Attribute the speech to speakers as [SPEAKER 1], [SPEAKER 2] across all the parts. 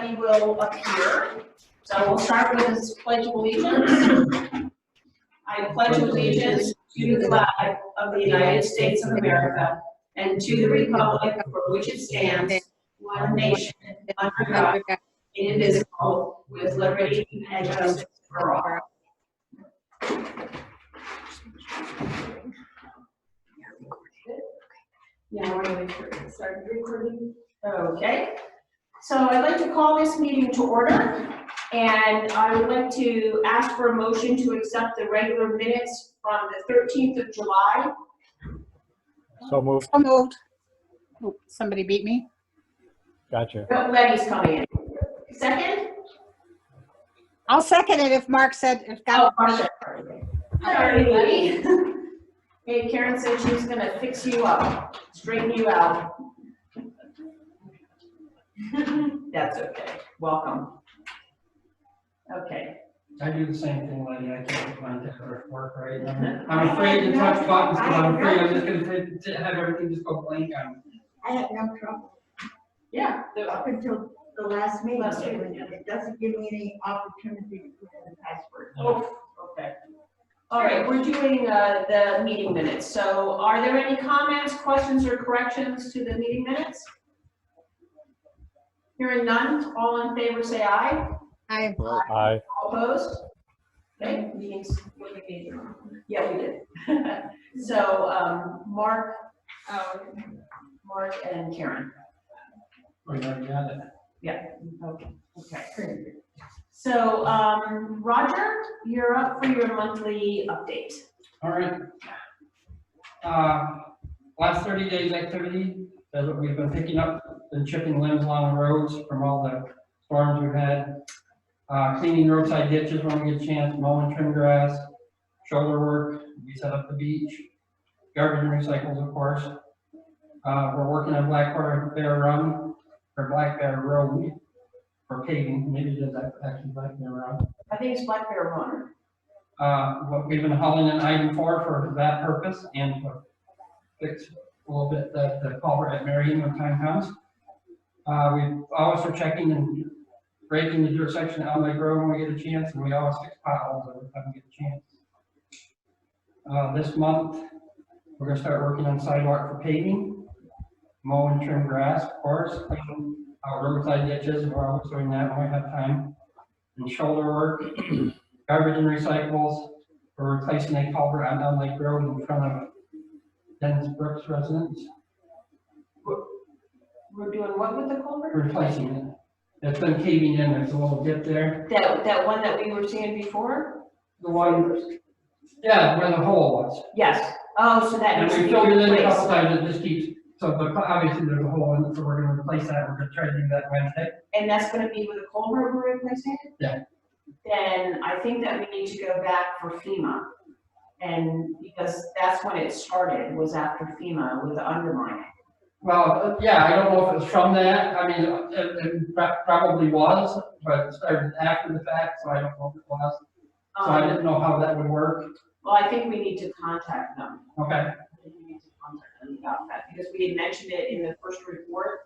[SPEAKER 1] everybody will appear. So we'll start with this Pledge of Allegiance. I pledge allegiance to the flag of the United States of America and to the republic for which it stands, one nation, under God, indivisible, with liberty and justice for all. Yeah, we're going to start recording. Okay, so I'd like to call this meeting to order, and I would like to ask for a motion to accept the regular minutes from the 13th of July.
[SPEAKER 2] So moved.
[SPEAKER 3] So moved. Oh, somebody beat me.
[SPEAKER 2] Gotcha.
[SPEAKER 1] Letty's coming in. Second?
[SPEAKER 3] I'll second it if Mark said, if
[SPEAKER 1] Oh,
[SPEAKER 3] God.
[SPEAKER 1] Marcia. Sorry, Letty. Hey, Karen said she was gonna fix you up, straighten you out. That's okay. Welcome. Okay.
[SPEAKER 4] I do the same thing, Letty. I can't get mine to work right now. I'm afraid to touch buttons, but I'm afraid I'm just gonna have everything just go blank on me.
[SPEAKER 5] I have no trouble
[SPEAKER 1] Yeah.
[SPEAKER 5] up until the last meeting.
[SPEAKER 1] Last meeting, yeah.
[SPEAKER 5] It doesn't give me any opportunity to put in the password.
[SPEAKER 1] Oh, okay. All right, we're doing the meeting minutes. So are there any comments, questions, or corrections to the meeting minutes? Hearing none, all in favor say aye.
[SPEAKER 3] I,
[SPEAKER 2] Aye.
[SPEAKER 1] All opposed? Okay, meetings, yeah, we did. So, Mark and Karen.
[SPEAKER 4] We already got it.
[SPEAKER 1] Yeah, okay. So, Roger, you're up for your monthly update.
[SPEAKER 4] All right. Last 30 days activity, that's what we've been picking up and chipping limbs along the roads from all the storms we've had. Cleaning roadside ditches when we get a chance, mowing trim grass, shoulder work, we set up the beach, garbage and recycles, of course. We're working on Black Bear Run, or Black Bear Road for paving. Maybe it is actually Black Bear Run.
[SPEAKER 1] I think it's Black Bear Runner.
[SPEAKER 4] What we've been hauling in item for that purpose and to fix a little bit the culvert at Marion when time comes. We always are checking and breaking the dirt section out Lake Road when we get a chance, and we always fix potholes every time we get a chance. This month, we're going to start working on sidewalk for paving, mow and trim grass, of course, clean out roadside ditches. We're always doing that when we have time. And shoulder work, garbage and recyclables. We're replacing a culvert on Elm Lake Road in front of Dennis Brooks' residence.
[SPEAKER 1] We're doing what with the culvert?
[SPEAKER 4] Replacing it. It's been caving in. There's a little dip there.
[SPEAKER 1] That one that we were seeing before?
[SPEAKER 4] The one, yeah, where the hole was.
[SPEAKER 1] Yes. Oh, so that
[SPEAKER 4] And
[SPEAKER 1] needs to
[SPEAKER 4] we
[SPEAKER 1] be
[SPEAKER 4] filled it in a couple
[SPEAKER 1] replaced.
[SPEAKER 4] times. It just keeps, so but obviously there's a hole in it, so we're gonna replace that. We're gonna try to do that Wednesday.
[SPEAKER 1] And that's gonna be with the culvert we're replacing?
[SPEAKER 4] Yeah.
[SPEAKER 1] Then I think that we need to go back for FEMA. And because that's when it started, was after FEMA with the undermining.
[SPEAKER 4] Well, yeah, I don't know if it's from that. I mean, it probably was, but it started after the fact, so I don't know if it was. So I didn't know how that would work.
[SPEAKER 1] Well, I think we need to contact them.
[SPEAKER 4] Okay.
[SPEAKER 1] I think we need to contact them about that, because we had mentioned it in the first report,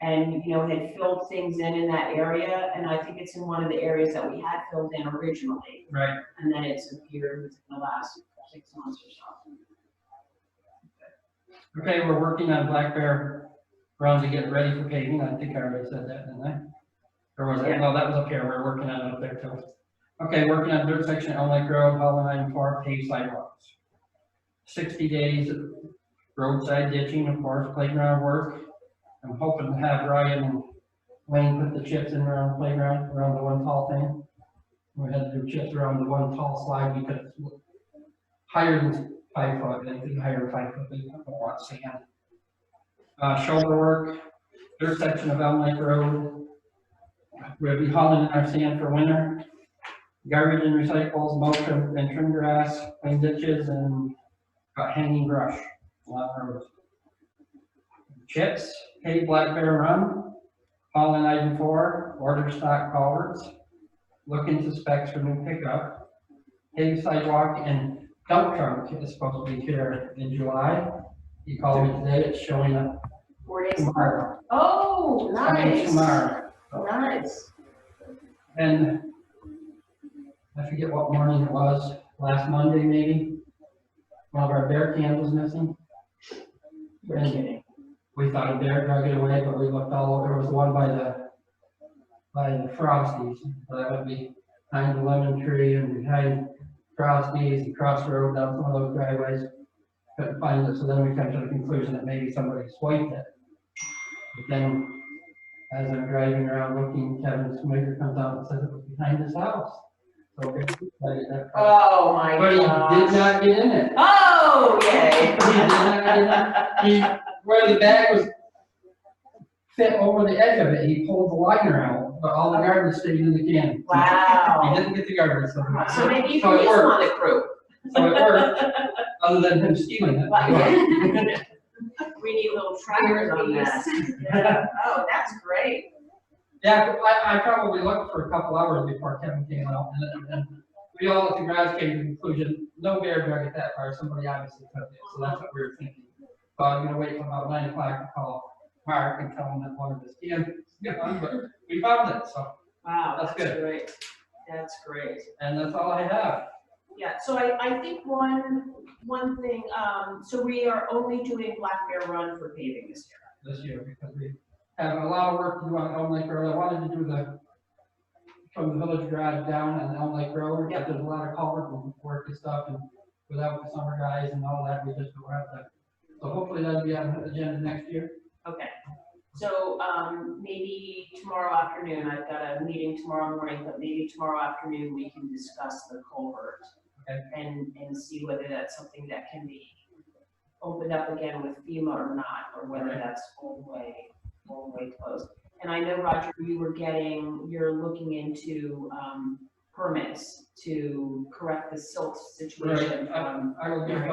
[SPEAKER 1] and, you know, had filled things in that area, and I think it's in one of the areas that we had filled in originally,
[SPEAKER 4] Right.
[SPEAKER 1] and then it's appeared within the last 6 months or so.
[SPEAKER 4] Okay, we're working on Black Bear Run to get ready for paving. I think I already said that, didn't I? Or was it?
[SPEAKER 1] Yeah.
[SPEAKER 4] No, that was up here. We're working on it up there too. Okay, working on dirt section on Lake Road, hauling item 4, paved sidewalks. 60 days of roadside ditching, of course, playground work. I'm hoping to have Ryan and Wayne put the chips in around the playground, around the one tall thing. We had to do chips around the one tall slide because it's higher than 5 foot, anything higher than 5 foot, they don't want sand. Shoulder work, dirt section of Elm Lake Road. We'll be hauling in our sand for winter. Garbage and recyclables, mow and trim grass, clean ditches, and hanging brush along roads. Chips, pay Black Bear Run, hauling item 4, order stock culverts, look into specs for new pickup, pave sidewalk, and dump truck is supposed to be here in July. He called me today, it's showing up
[SPEAKER 1] 4 days.
[SPEAKER 4] tomorrow.
[SPEAKER 1] Oh,
[SPEAKER 4] It's coming
[SPEAKER 1] nice.
[SPEAKER 4] tomorrow.
[SPEAKER 1] Nice.
[SPEAKER 4] And I forget what morning it was, last Monday maybe, one of our bear cans was missing.
[SPEAKER 1] You're
[SPEAKER 4] And
[SPEAKER 1] kidding.
[SPEAKER 4] we thought a bear drug it away, but we looked all over. There was one by the Frosties. So that would be behind the lemon tree and behind Frosties and crossroad down some of those driveways. Couldn't find it, so then we came to the conclusion that maybe somebody swiped it. But then, as I'm driving around looking, Kevin Smiger comes out and says it was behind his house. So we're excited that.
[SPEAKER 1] Oh, my
[SPEAKER 4] But he did
[SPEAKER 1] gosh.
[SPEAKER 4] not get in it.
[SPEAKER 1] Oh, yay.
[SPEAKER 4] He did not get in it. Where the bag was fit over the edge of it, he pulled the liner out, but all the garbage stayed in the can. He
[SPEAKER 1] Wow.
[SPEAKER 4] didn't get the garbage.
[SPEAKER 1] So maybe you
[SPEAKER 4] So
[SPEAKER 1] can
[SPEAKER 4] it
[SPEAKER 1] use him
[SPEAKER 4] worked.
[SPEAKER 1] on the crew.
[SPEAKER 4] So it worked, other than him stealing it.
[SPEAKER 1] We need little trackers on that. Yeah. Oh, that's great.
[SPEAKER 4] Yeah, I probably looked for a couple hours before Kevin came out, and then we all at the garage came to the conclusion, no bear drug it that far, somebody obviously took it, so that's what we were thinking. So I'm gonna wait till about 9 o'clock to call Mark and tell him that one of his cans is gone, but we found it, so,
[SPEAKER 1] Wow,
[SPEAKER 4] That's
[SPEAKER 1] that's
[SPEAKER 4] good.
[SPEAKER 1] great. That's great.
[SPEAKER 4] and that's all I have.
[SPEAKER 1] Yeah, so I think one thing, so we are only doing Black Bear Run for paving this year.
[SPEAKER 4] This year, because we have a lot of work to do on Elm Lake Road. I wanted to do from the village garage down on Elm Lake Road, but there's a lot of culvert and work and stuff, and without the summer guys and all that, we just don't have that. So hopefully that'll be on the agenda next year.
[SPEAKER 1] Okay. So, maybe tomorrow afternoon, I've got a meeting tomorrow morning, but maybe tomorrow afternoon we can discuss the culvert.
[SPEAKER 4] Okay.
[SPEAKER 1] And see whether that's something that can be opened up again with FEMA or not, or whether that's all the way closed. And I know, Roger, you're looking into, permits to correct the silt situation.
[SPEAKER 4] I will give,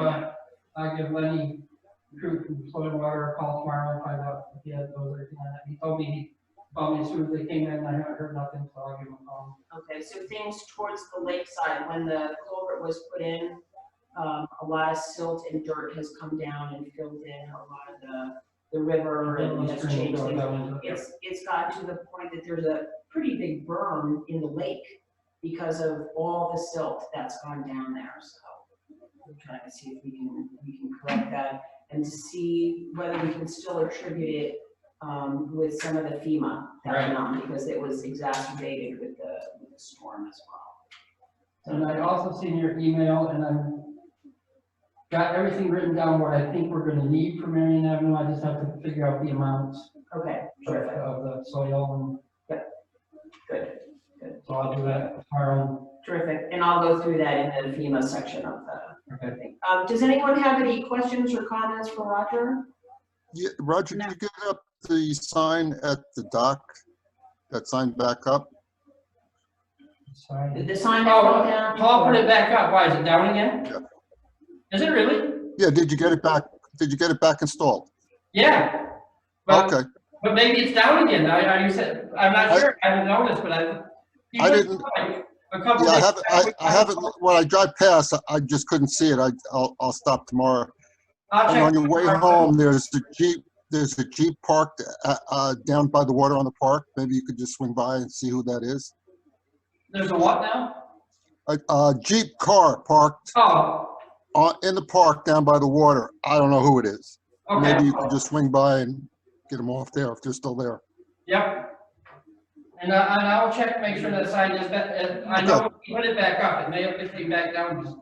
[SPEAKER 4] I'll give Lenny Crew from Soil and Water a call tomorrow and find out if he has those or anything on that. He told me as soon as they came in, I haven't heard nothing, so I'll give him a call.
[SPEAKER 1] Okay, so things towards the lakeside, when the culvert was put in, a lot of silt and dirt has come down and filled in a lot of the river and has changed things. It's gotten to the point that there's a pretty big berm in the lake because of all the silt that's gone down there, so we're trying to see if we can correct that and to see whether we can still attribute it with some of the FEMA that went on, because it was exacerbated with the storm as well.
[SPEAKER 4] And I also seen your email, and I'm got everything written down what I think we're gonna need for Marion Avenue. I just have to figure out the amounts
[SPEAKER 1] Okay,
[SPEAKER 4] of
[SPEAKER 1] terrific,
[SPEAKER 4] the soil,
[SPEAKER 1] good,
[SPEAKER 4] and so I'll do that tomorrow.
[SPEAKER 1] terrific. And I'll go through that in the FEMA section of the
[SPEAKER 4] Okay.
[SPEAKER 1] thing. Does anyone have any questions or comments for Roger?
[SPEAKER 6] Yeah, Roger,
[SPEAKER 3] No.
[SPEAKER 6] can you get up the sign at the dock? That sign back up?
[SPEAKER 4] Sorry.
[SPEAKER 1] Did the sign go down?
[SPEAKER 4] Paul put it back up. Why, is it down again?
[SPEAKER 6] Yeah.
[SPEAKER 4] Is it really?
[SPEAKER 6] Yeah, did you get it back? Did you get it back installed?
[SPEAKER 4] Yeah. But,
[SPEAKER 6] Okay,
[SPEAKER 4] but maybe it's down again. You said, I'm not sure. I haven't noticed, but
[SPEAKER 6] I didn't-
[SPEAKER 4] A couple
[SPEAKER 6] yeah,
[SPEAKER 4] days
[SPEAKER 6] I haven't, when I drive past, I just couldn't see it. I'll stop tomorrow.
[SPEAKER 4] I'll
[SPEAKER 6] And
[SPEAKER 4] check.
[SPEAKER 6] on your way home, there's a Jeep parked down by the water on the park. Maybe you could just swing by and see who that is.
[SPEAKER 4] There's a what now?
[SPEAKER 6] A Jeep car parked
[SPEAKER 4] Oh,
[SPEAKER 6] in the park down by the water. I don't know who it is.
[SPEAKER 4] okay.
[SPEAKER 6] Maybe you could just swing by and get them off there if they're still there.
[SPEAKER 4] Yep. And I'll check, make sure that sign is back. I know we put it back up. It may have been taken back down.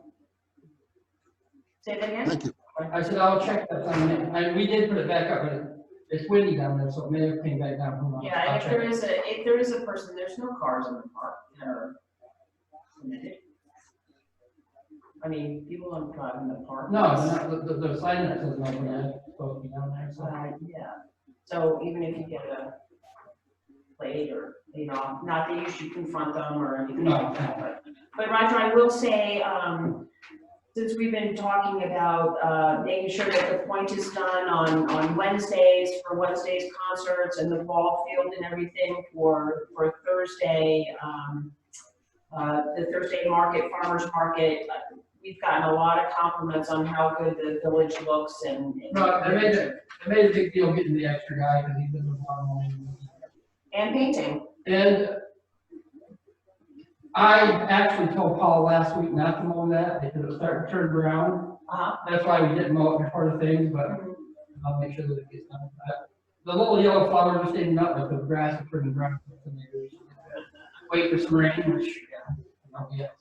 [SPEAKER 1] Say that again?
[SPEAKER 6] Thank you.
[SPEAKER 4] I said, I'll check that sign. And we did put it back up, but it's windy down there, so it may have came back down. Who knows?
[SPEAKER 1] Yeah,
[SPEAKER 4] I'll
[SPEAKER 1] and
[SPEAKER 4] check it.
[SPEAKER 1] if there is a person, there's no cars in the park that are permitted. I mean, people don't drive in the park.
[SPEAKER 4] No, they're not, the sign that says no, it's supposed to be down there, so.
[SPEAKER 1] Yeah, so even if you get a plate or, not that you should confront them or anything
[SPEAKER 4] No.
[SPEAKER 1] like that, but Roger, I will say, since we've been talking about, making sure that the point is done on Wednesdays for Wednesday's concerts and the ball field and everything for Thursday, the Thursday market, farmer's market, we've gotten a lot of compliments on how good the village looks and.
[SPEAKER 4] No, they made a big deal getting the extra guy because he's been with one morning.
[SPEAKER 1] And painting.
[SPEAKER 4] And I actually told Paul last week not to mow that because it was starting to turn brown. That's why we didn't mow it before the things, but I'll make sure that it gets done. The little yellow flowers are standing up, but the grass is turning brown. So maybe we should wait for some rain, which, not yet.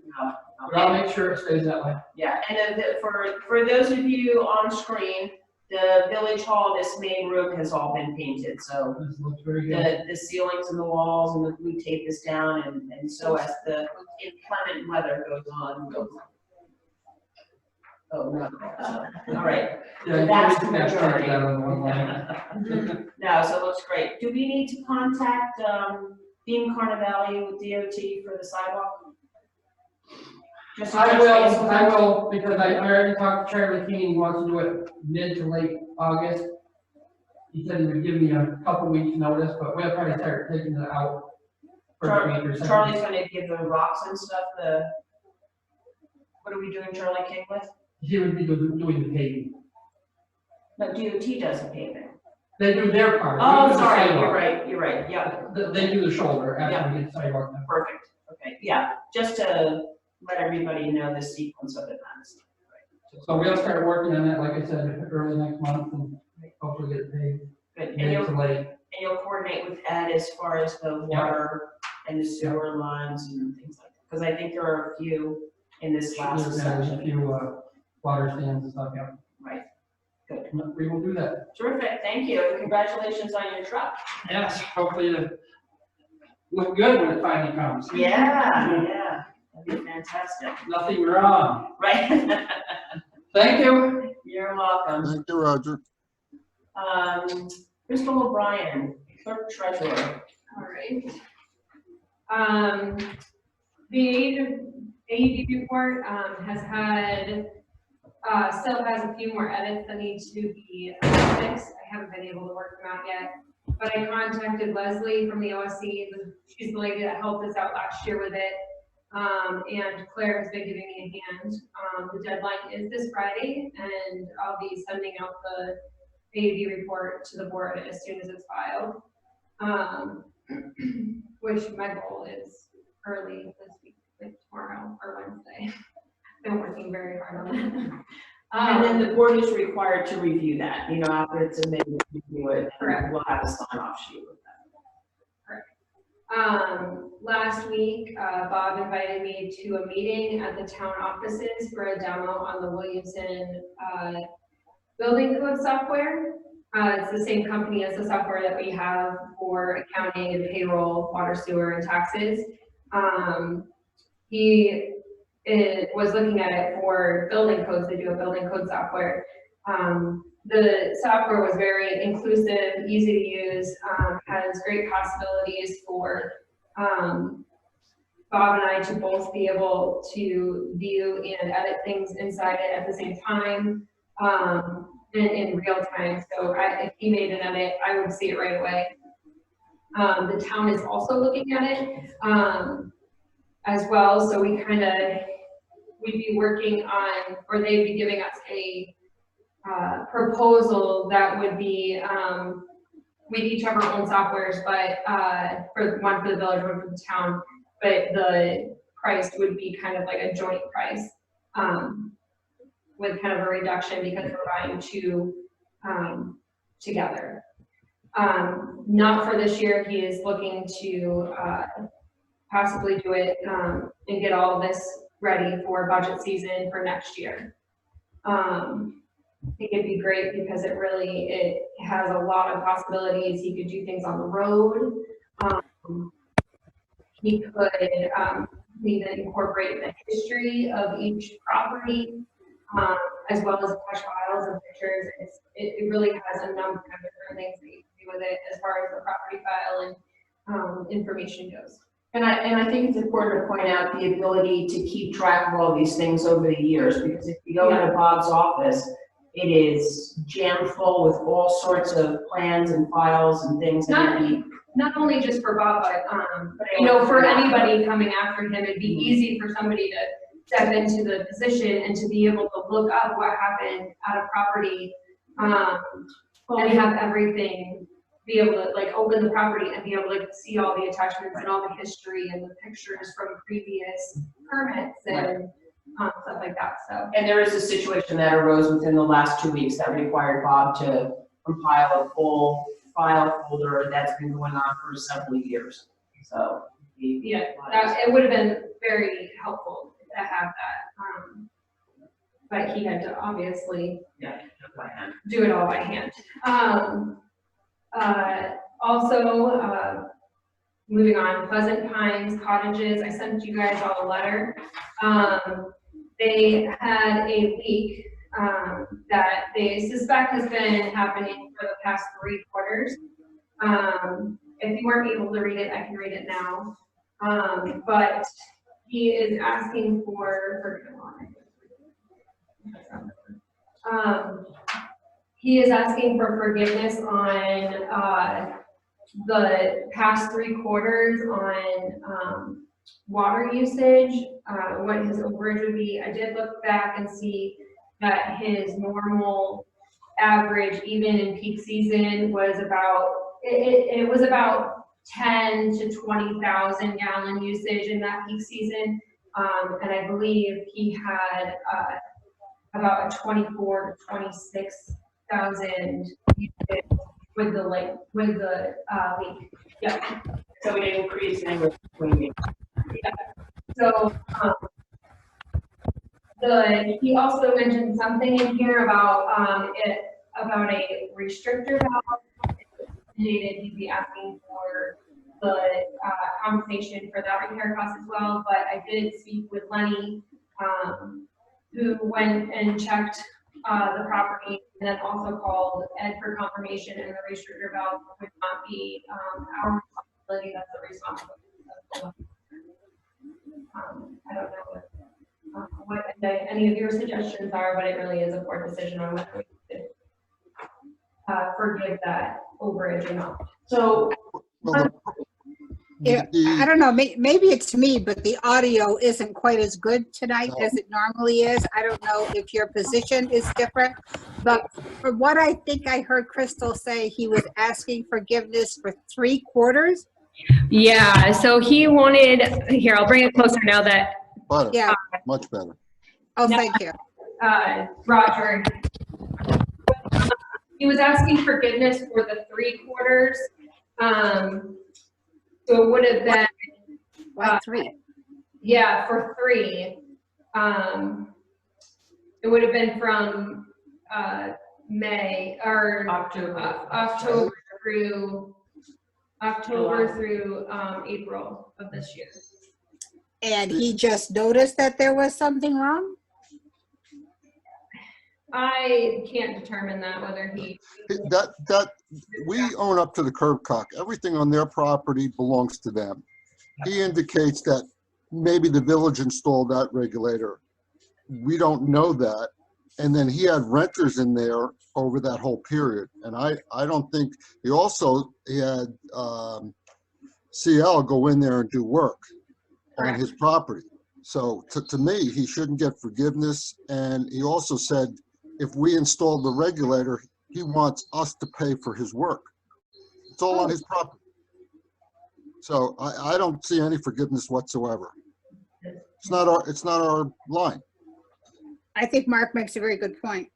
[SPEAKER 1] No.
[SPEAKER 4] But I'll make sure it stays that way.
[SPEAKER 1] Yeah, and for those of you on screen, the village hall, this main room has all been painted, so
[SPEAKER 4] This looks very good.
[SPEAKER 1] the ceilings and the walls and the blue tape is down, and so as the inclement weather goes on, oh, no, all right.
[SPEAKER 4] Yeah,
[SPEAKER 1] That's
[SPEAKER 4] you
[SPEAKER 1] the
[SPEAKER 4] can start
[SPEAKER 1] majority.
[SPEAKER 4] that on one line.
[SPEAKER 1] No, so it looks great. Do we need to contact, Beam Carnivale with DOT for the sidewalk? Just to
[SPEAKER 4] I
[SPEAKER 1] touch
[SPEAKER 4] will,
[SPEAKER 1] base with
[SPEAKER 4] I
[SPEAKER 1] them?
[SPEAKER 4] will, because I already talked to Charlie King, he wants to do it mid to late August. He said he would give me a couple weeks notice, but we'll probably start taking it out for a week or something.
[SPEAKER 1] Charlie's gonna give the rocks and stuff, what are we doing Charlie King with?
[SPEAKER 4] He would be doing the paving.
[SPEAKER 1] No, DOT does the paving.
[SPEAKER 4] They do their part. We
[SPEAKER 1] Oh,
[SPEAKER 4] do the
[SPEAKER 1] sorry,
[SPEAKER 4] sidewalk.
[SPEAKER 1] you're right, yeah,
[SPEAKER 4] They do the shoulder after we get the sidewalk done.
[SPEAKER 1] perfect, okay, yeah, just to let everybody know the sequence of events.
[SPEAKER 4] So we'll start working on that, like I said, early next month and hopefully get it paved
[SPEAKER 1] Good, and
[SPEAKER 4] mid to late.
[SPEAKER 1] you'll coordinate with Ed as far as the water and the sewer lines and things like that, because I think there are a few in this last
[SPEAKER 4] There's a
[SPEAKER 1] section.
[SPEAKER 4] few water stands and stuff, yeah.
[SPEAKER 1] Right, good,
[SPEAKER 4] We will do that.
[SPEAKER 1] terrific, thank you, congratulations on your truck.
[SPEAKER 4] Yes, hopefully it'll look good when it finally comes.
[SPEAKER 1] Yeah, that'd be fantastic.
[SPEAKER 4] Nothing wrong.
[SPEAKER 1] Right?
[SPEAKER 4] Thank you.
[SPEAKER 1] You're welcome.
[SPEAKER 6] Thank you, Roger.
[SPEAKER 1] Crystal O'Brien, clerk treasurer.
[SPEAKER 7] All right. The AED report has had, still has a few more edits that need to be fixed. I haven't been able to work them out yet, but I contacted Leslie from the OSC. She's the lady that helped us out last year with it. And Claire has been giving me a hand. The deadline is this Friday, and I'll be sending out the AED report to the board as soon as it's filed. Which my goal is early this week, like tomorrow or Wednesday. Been working very hard on that.
[SPEAKER 1] And then the board is required to review that, you know, after it's amended, review it.
[SPEAKER 7] Correct.
[SPEAKER 1] We'll have a sign off sheet with that.
[SPEAKER 7] Last week, Bob invited me to a meeting at the town offices for a demo on the Williamson building code software. It's the same company as the software that we have for accounting and payroll, water, sewer, and taxes. He was looking at it for building codes. They do a building code software. The software was very inclusive, easy to use, has great possibilities for Bob and I to both be able to view and edit things inside it at the same time, and in real time. So if he made an edit, I would see it right away. The town is also looking at it as well. So we'd be working on, or they'd be giving us a proposal that would be, we'd each have our own softwares, but for one for the village, one for the town, but the price would be kind of like a joint price with kind of a reduction because we're buying two together. Not for this year. He is looking to possibly do it and get all of this ready for budget season for next year. I think it'd be great because it has a lot of possibilities. He could do things on the road. He could even incorporate the history of each property, as well as attach files and pictures. It really has a number of different things that you can do with it as far as the property file and information goes.
[SPEAKER 1] And I think it's important to point out the ability to keep track of all these things over the years, because if you go into Bob's office, it is jam full with all sorts of plans and files and things.
[SPEAKER 7] Not only just for Bob, but for anybody coming after him, it'd be easy for somebody to step into the position and to be able to look up what happened at a property and have everything be able to like open the property and be able to see all the attachments and all the history and the pictures from previous permits and stuff like that, so.
[SPEAKER 8] And there is a situation that arose within the last 2 weeks that required Bob to compile a full file folder that's been going on for several years. So.
[SPEAKER 7] Yeah, it would have been very helpful to have that, but he had to obviously do it all by hand. Also, moving on, Pleasant Pines Cottages, I sent you guys all a letter. They had a leak that they suspect has been happening for the past 3 quarters. If you weren't able to read it, I can read it now. But he is asking he is asking for forgiveness on the past 3 quarters on water usage, what his overage would be. I did look back and see that his normal average, even in peak season, was about, it was about 10 to 20,000 gallon usage in that peak season. And I believe he had about a 24 to 26,000 with the leak. Yeah.
[SPEAKER 8] So it increased anywhere between you.
[SPEAKER 7] Yeah. So he also mentioned something in here about about a restrictor valve. Indicated he'd be asking for the compensation for that repair cost as well. But I did speak with Lenny, who went and checked the property, and then also called Ed for confirmation, and the restrictor valve would not be our responsibility. That's the responsibility of the I don't know what any of your suggestions are, but it really is a board decision on whether we should forgive that overage or not.
[SPEAKER 8] So,
[SPEAKER 6] Well,
[SPEAKER 3] Yeah, I don't know, maybe it's me, but the audio isn't quite as good tonight as it normally is. I don't know if your position is different, but from what I think I heard Crystal say, he was asking forgiveness for 3 quarters.
[SPEAKER 7] Yeah, so he wanted, here, I'll bring it closer now that
[SPEAKER 6] better,
[SPEAKER 3] Yeah.
[SPEAKER 6] much better.
[SPEAKER 3] Oh, thank you.
[SPEAKER 7] Roger. He was asking forgiveness for the 3 quarters. So it would have been,
[SPEAKER 3] Why 3?
[SPEAKER 7] yeah, for 3. It would have been from May or October through April of this year.
[SPEAKER 3] And he just noticed that there was something wrong?
[SPEAKER 7] I can't determine that, whether he.
[SPEAKER 6] That, we own up to the curb cut. Everything on their property belongs to them. He indicates that maybe the village installed that regulator. We don't know that. And then he had renters in there over that whole period. And I don't think, he had CL go in there and do work on his property. So to me, he shouldn't get forgiveness. And he also said, if we install the regulator, he wants us to pay for his work. It's all on his property. So I don't see any forgiveness whatsoever. It's not our line.
[SPEAKER 3] I think Mark makes a very good point.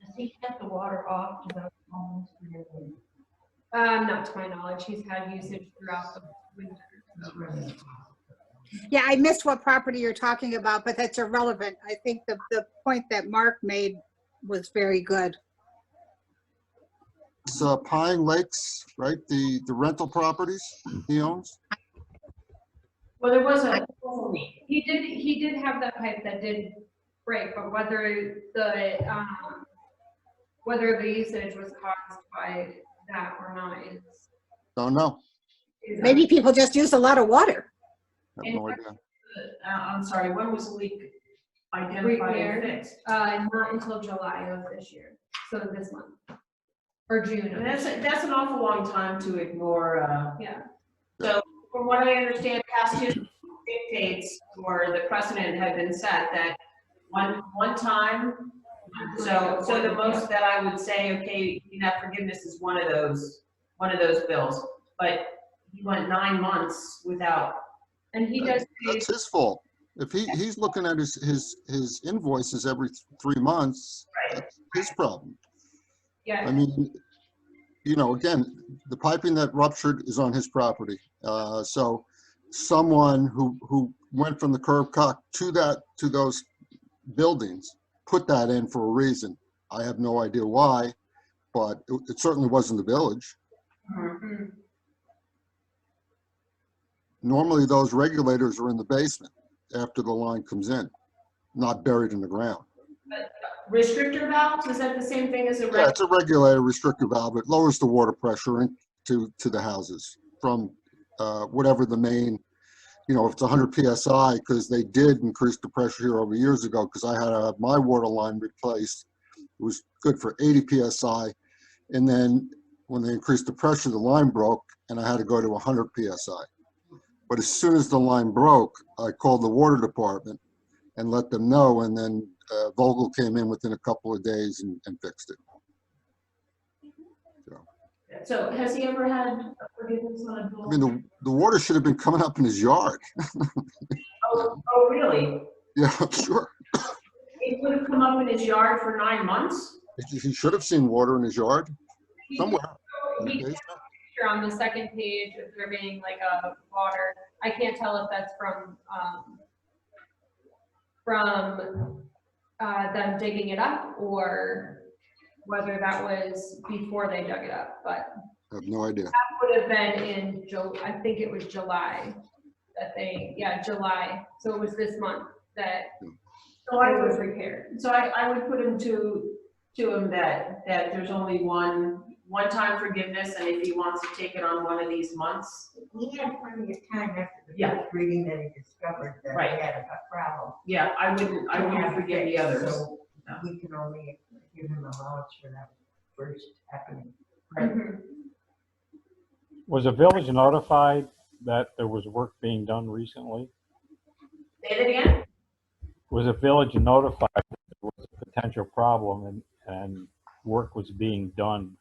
[SPEAKER 5] Does he cut the water off to those homes?
[SPEAKER 7] Not to my knowledge, he's had usage throughout the winter.
[SPEAKER 3] Yeah, I missed what property you're talking about, but that's irrelevant. I think the point that Mark made was very good.
[SPEAKER 6] It's Pine Lakes, right? The rental properties he owns.
[SPEAKER 8] well, there was a leak.
[SPEAKER 7] He did have that pipe that did break, but whether the usage was caused by that or not is.
[SPEAKER 6] Don't know.
[SPEAKER 3] Maybe people just use a lot of water.
[SPEAKER 6] I have no idea.
[SPEAKER 8] I'm sorry, when was the leak identified and fixed?
[SPEAKER 7] Not until July of this year, so this month, or June.
[SPEAKER 8] And that's an awful long time to ignore.
[SPEAKER 7] Yeah.
[SPEAKER 8] So from what I understand, past history dictates, or the precedent had been set that one time. So the most that I would say, okay, that forgiveness is one of those one of those bills, but he went 9 months without.
[SPEAKER 7] And he does pay,
[SPEAKER 6] That's his fault. If he's looking at his invoices every 3 months,
[SPEAKER 8] Right.
[SPEAKER 6] that's his problem.
[SPEAKER 7] yeah,
[SPEAKER 6] I mean, again, the piping that ruptured is on his property. So someone who went from the curb cut to those buildings put that in for a reason. I have no idea why, but it certainly wasn't the village.
[SPEAKER 7] mm,
[SPEAKER 6] Normally, those regulators are in the basement after the line comes in, not buried in the ground.
[SPEAKER 8] Restrictor valves, is that the same thing as a
[SPEAKER 6] Yeah, it's a regulator restrictor valve. It lowers the water pressure into the houses from whatever the main, if it's 100 PSI, because they did increase the pressure here over years ago, because I had to have my water line replaced. It was good for 80 PSI. And then when they increased the pressure, the line broke and I had to go to 100 PSI. But as soon as the line broke, I called the water department and let them know. And then Vogel came in within a couple of days and fixed it.
[SPEAKER 8] So has he ever had forgiveness on a bill?
[SPEAKER 6] I mean, the water should have been coming up in his yard.
[SPEAKER 8] Oh, really?
[SPEAKER 6] Yeah, sure.
[SPEAKER 8] It would have come up in his yard for 9 months?
[SPEAKER 6] He should have seen water in his yard somewhere. In the
[SPEAKER 7] he
[SPEAKER 6] basement.
[SPEAKER 7] picture on the second page of there being like a water. I can't tell if that's from them digging it up or whether that was before they dug it up, but
[SPEAKER 6] I have no idea.
[SPEAKER 7] that would have been in I think it was July July. So it was this month that
[SPEAKER 8] So
[SPEAKER 7] it was repaired.
[SPEAKER 8] So I would put him to him that there's only one-time forgiveness, and if he wants to take it on one of these months.
[SPEAKER 5] He had plenty of time after the
[SPEAKER 8] Yeah.
[SPEAKER 5] first reading that he discovered that
[SPEAKER 8] Right.
[SPEAKER 5] he had a problem.
[SPEAKER 8] Yeah, I wouldn't forgive the others.
[SPEAKER 5] So
[SPEAKER 8] No.
[SPEAKER 5] we can only give him allowance for that first happening.
[SPEAKER 7] Mhm.
[SPEAKER 2] Was the village notified that there was work being done recently?
[SPEAKER 8] Say that again?
[SPEAKER 2] Was the village notified that there was a potential problem and work was being done?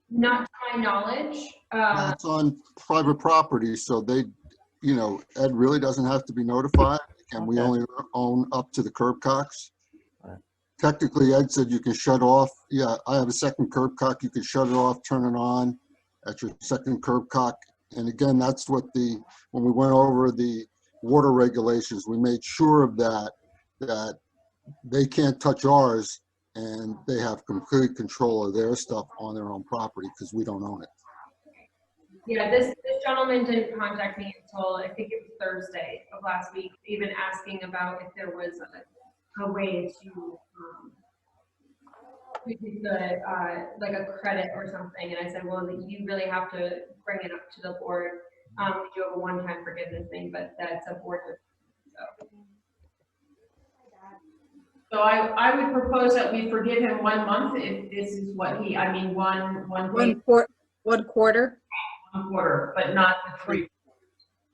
[SPEAKER 7] Not to my knowledge.
[SPEAKER 6] Well, it's on private property, so Ed really doesn't have to be notified, and we
[SPEAKER 2] Okay.
[SPEAKER 6] only own up to the curb cocks.
[SPEAKER 2] Right.
[SPEAKER 6] Technically, Ed said you can shut off. Yeah, I have a second curb cock. You can shut it off, turn it on at your second curb cock. And again, that's what when we went over the water regulations, we made sure of that they can't touch ours and they have complete control of their stuff on their own property because we don't own it.
[SPEAKER 7] Yeah, this gentleman didn't contact me until I think it was Thursday of last week, even asking about if there was a way to like a credit or something. And I said, well, you really have to bring it up to the board. We do have a one-time forgiveness thing, but that's a board.
[SPEAKER 8] So I would propose that we forgive him 1 month if this is what one pay,
[SPEAKER 3] One quarter.
[SPEAKER 8] 1 quarter, but not the 3.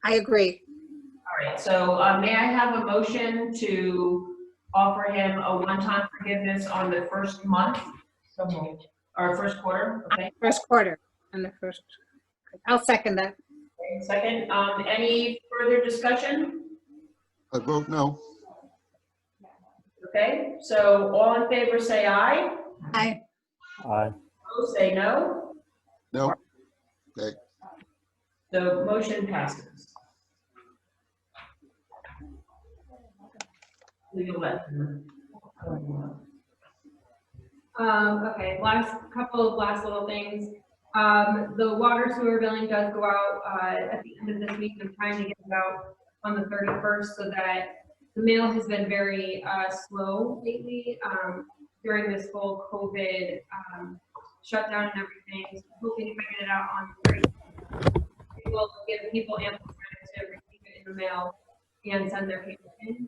[SPEAKER 3] I agree.
[SPEAKER 8] All right, so may I have a motion to offer him a one-time forgiveness on the first month
[SPEAKER 5] So moved.
[SPEAKER 8] or first quarter? Okay,
[SPEAKER 3] First quarter and the first. I'll second that.
[SPEAKER 8] second, any further discussion?
[SPEAKER 6] I vote no.
[SPEAKER 8] Okay, so all in favor say aye,
[SPEAKER 3] Aye.
[SPEAKER 8] opposed say no.
[SPEAKER 6] No.
[SPEAKER 8] The motion passes. Legal lesson.
[SPEAKER 7] Okay, last little things. The water sewer billing does go out at the end of this week. I'm trying to get it out on the 31st so that the mail has been very slow lately during this whole COVID shutdown and everything. So hoping if I get it out on the 31st, it will give people ample time to receive it in the mail and send their paper in.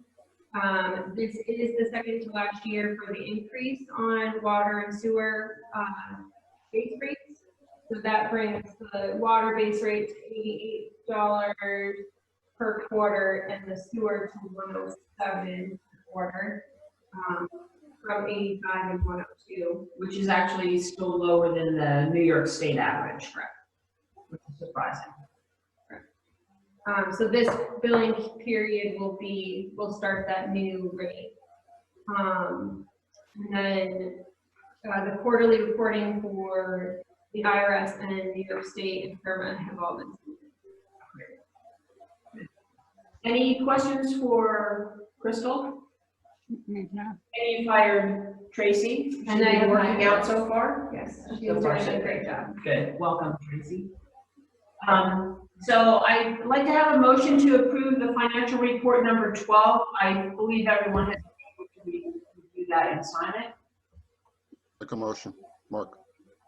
[SPEAKER 7] This is the second to last year for the increase on water and sewer base rates. So that brings the water base rate to $88 per quarter and the sewer to $107 per quarter. from 85 and 102.
[SPEAKER 1] which is actually still lower than the New York State average.
[SPEAKER 7] Correct.
[SPEAKER 1] Which is surprising.
[SPEAKER 7] So this billing period will start that new rate. And then the quarterly reporting for the IRS and New York State and FIRMA have all been.
[SPEAKER 1] Any questions for Crystal?
[SPEAKER 3] No.
[SPEAKER 1] And you've hired Tracy? She's
[SPEAKER 7] And I
[SPEAKER 1] been
[SPEAKER 7] have
[SPEAKER 1] working
[SPEAKER 7] hired
[SPEAKER 1] out
[SPEAKER 7] her.
[SPEAKER 1] so far?
[SPEAKER 7] Yes, she's
[SPEAKER 1] So
[SPEAKER 7] doing
[SPEAKER 1] far,
[SPEAKER 7] a
[SPEAKER 1] so
[SPEAKER 7] great job.
[SPEAKER 1] Good, welcome Tracy. So I'd like to have a motion to approve the financial report number 12. I believe everyone has, we do that and sign it.
[SPEAKER 6] Make a motion. Mark.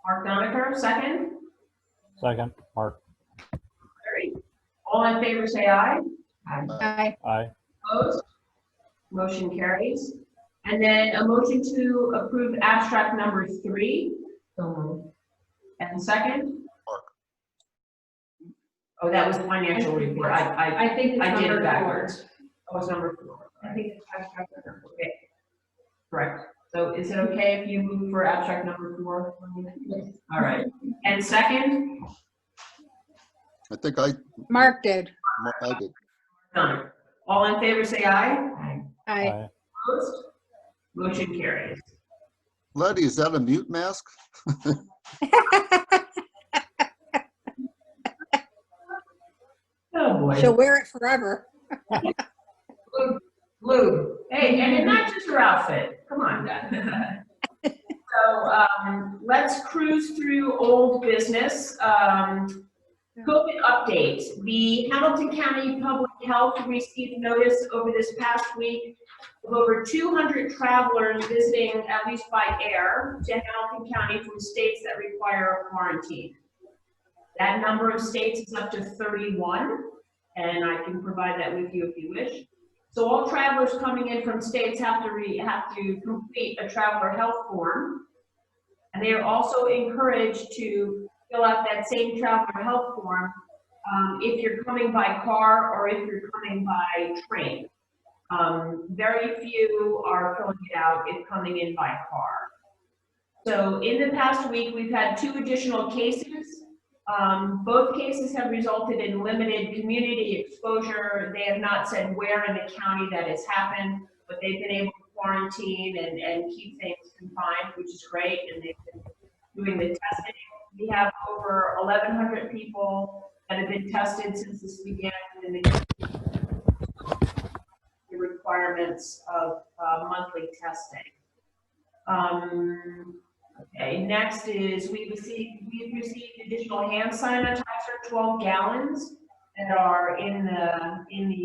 [SPEAKER 1] Mark Doniger, second.
[SPEAKER 2] Second, Mark.
[SPEAKER 1] Great. All in favor, say aye.
[SPEAKER 3] Aye.
[SPEAKER 2] Aye.
[SPEAKER 1] Opposed? Motion carries. And then a motion to approve abstract number 3. And second?
[SPEAKER 6] Mark.
[SPEAKER 1] Oh, that was financial report. I
[SPEAKER 7] I think it's
[SPEAKER 1] did it
[SPEAKER 7] number 4.
[SPEAKER 1] backwards. Oh, it's number 4.
[SPEAKER 7] I think it's abstract number 4.
[SPEAKER 1] Okay. Correct. So is it okay if you move for abstract number 4? All right. And second?
[SPEAKER 6] I think
[SPEAKER 3] Mark did.
[SPEAKER 6] I did.
[SPEAKER 1] Done. All in favor, say aye.
[SPEAKER 3] Aye.
[SPEAKER 1] Opposed? Motion carries.
[SPEAKER 6] Letty, is that a mute mask?
[SPEAKER 1] Oh, boy.
[SPEAKER 3] She'll wear it forever.
[SPEAKER 1] Blue. Hey, and it's not just her outfit. Come on. So let's cruise through old business. COVID update. The Hamilton County Public Health received notice over this past week of over 200 travelers visiting, at least by air, to Hamilton County from states that require a quarantine. That number of states is up to 31, and I can provide that with you if you wish. So all travelers coming in from states have to complete a traveler health form, and they are also encouraged to fill out that same traveler health form if you're coming by car or if you're coming by train. Very few are filling it out if coming in by car. So in the past week, we've had 2 additional cases. Both cases have resulted in limited community exposure. They have not said where in the county that has happened, but they've been able to quarantine and keep things confined, which is great, and they've been doing the testing. We have over 1,100 people that have been tested since this began, and the requirements of monthly testing. Okay, next is we've received additional hand sanitizer, 12 gallons that are in the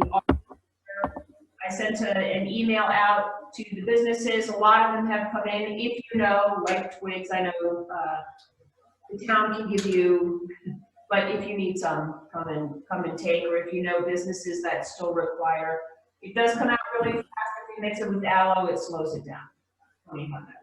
[SPEAKER 1] I sent an email out to the businesses. A lot of them have come in. If you know, like Twigs, I know the town can give you, but if you need some, come and take, or if you know businesses that still require, it does come out really fast. If you mix it with aloe, it slows it down. Tell me how that works.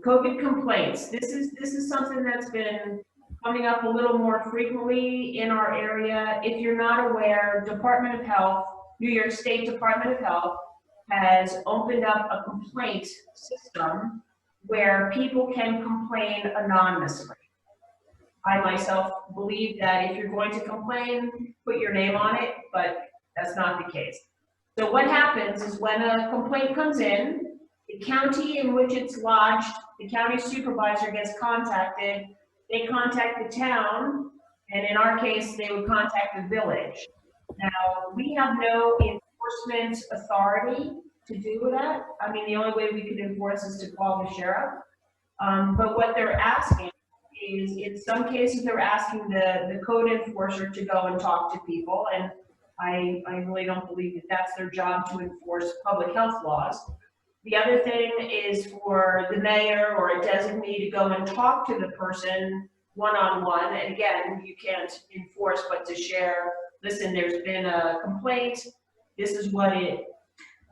[SPEAKER 1] COVID complaints. This is something that's been coming up a little more frequently in our area. If you're not aware, Department of Health, New York State Department of Health has opened up a complaint system where people can complain anonymously. I myself believe that if you're going to complain, put your name on it, but that's not the case. So what happens is when a complaint comes in, the county in which it's lodged, the county supervisor gets contacted, they contact the town, and in our case, they would contact the village. Now, we have no enforcement authority to do with that. I mean, the only way we can enforce is to call the sheriff. But what they're asking is, in some cases, they're asking the code enforcer to go and talk to people, and I really don't believe that that's their job to enforce public health laws. The other thing is for the mayor or a designee to go and talk to the person one-on-one. And again, you can't enforce, but to share, listen, there's been a complaint. This is what it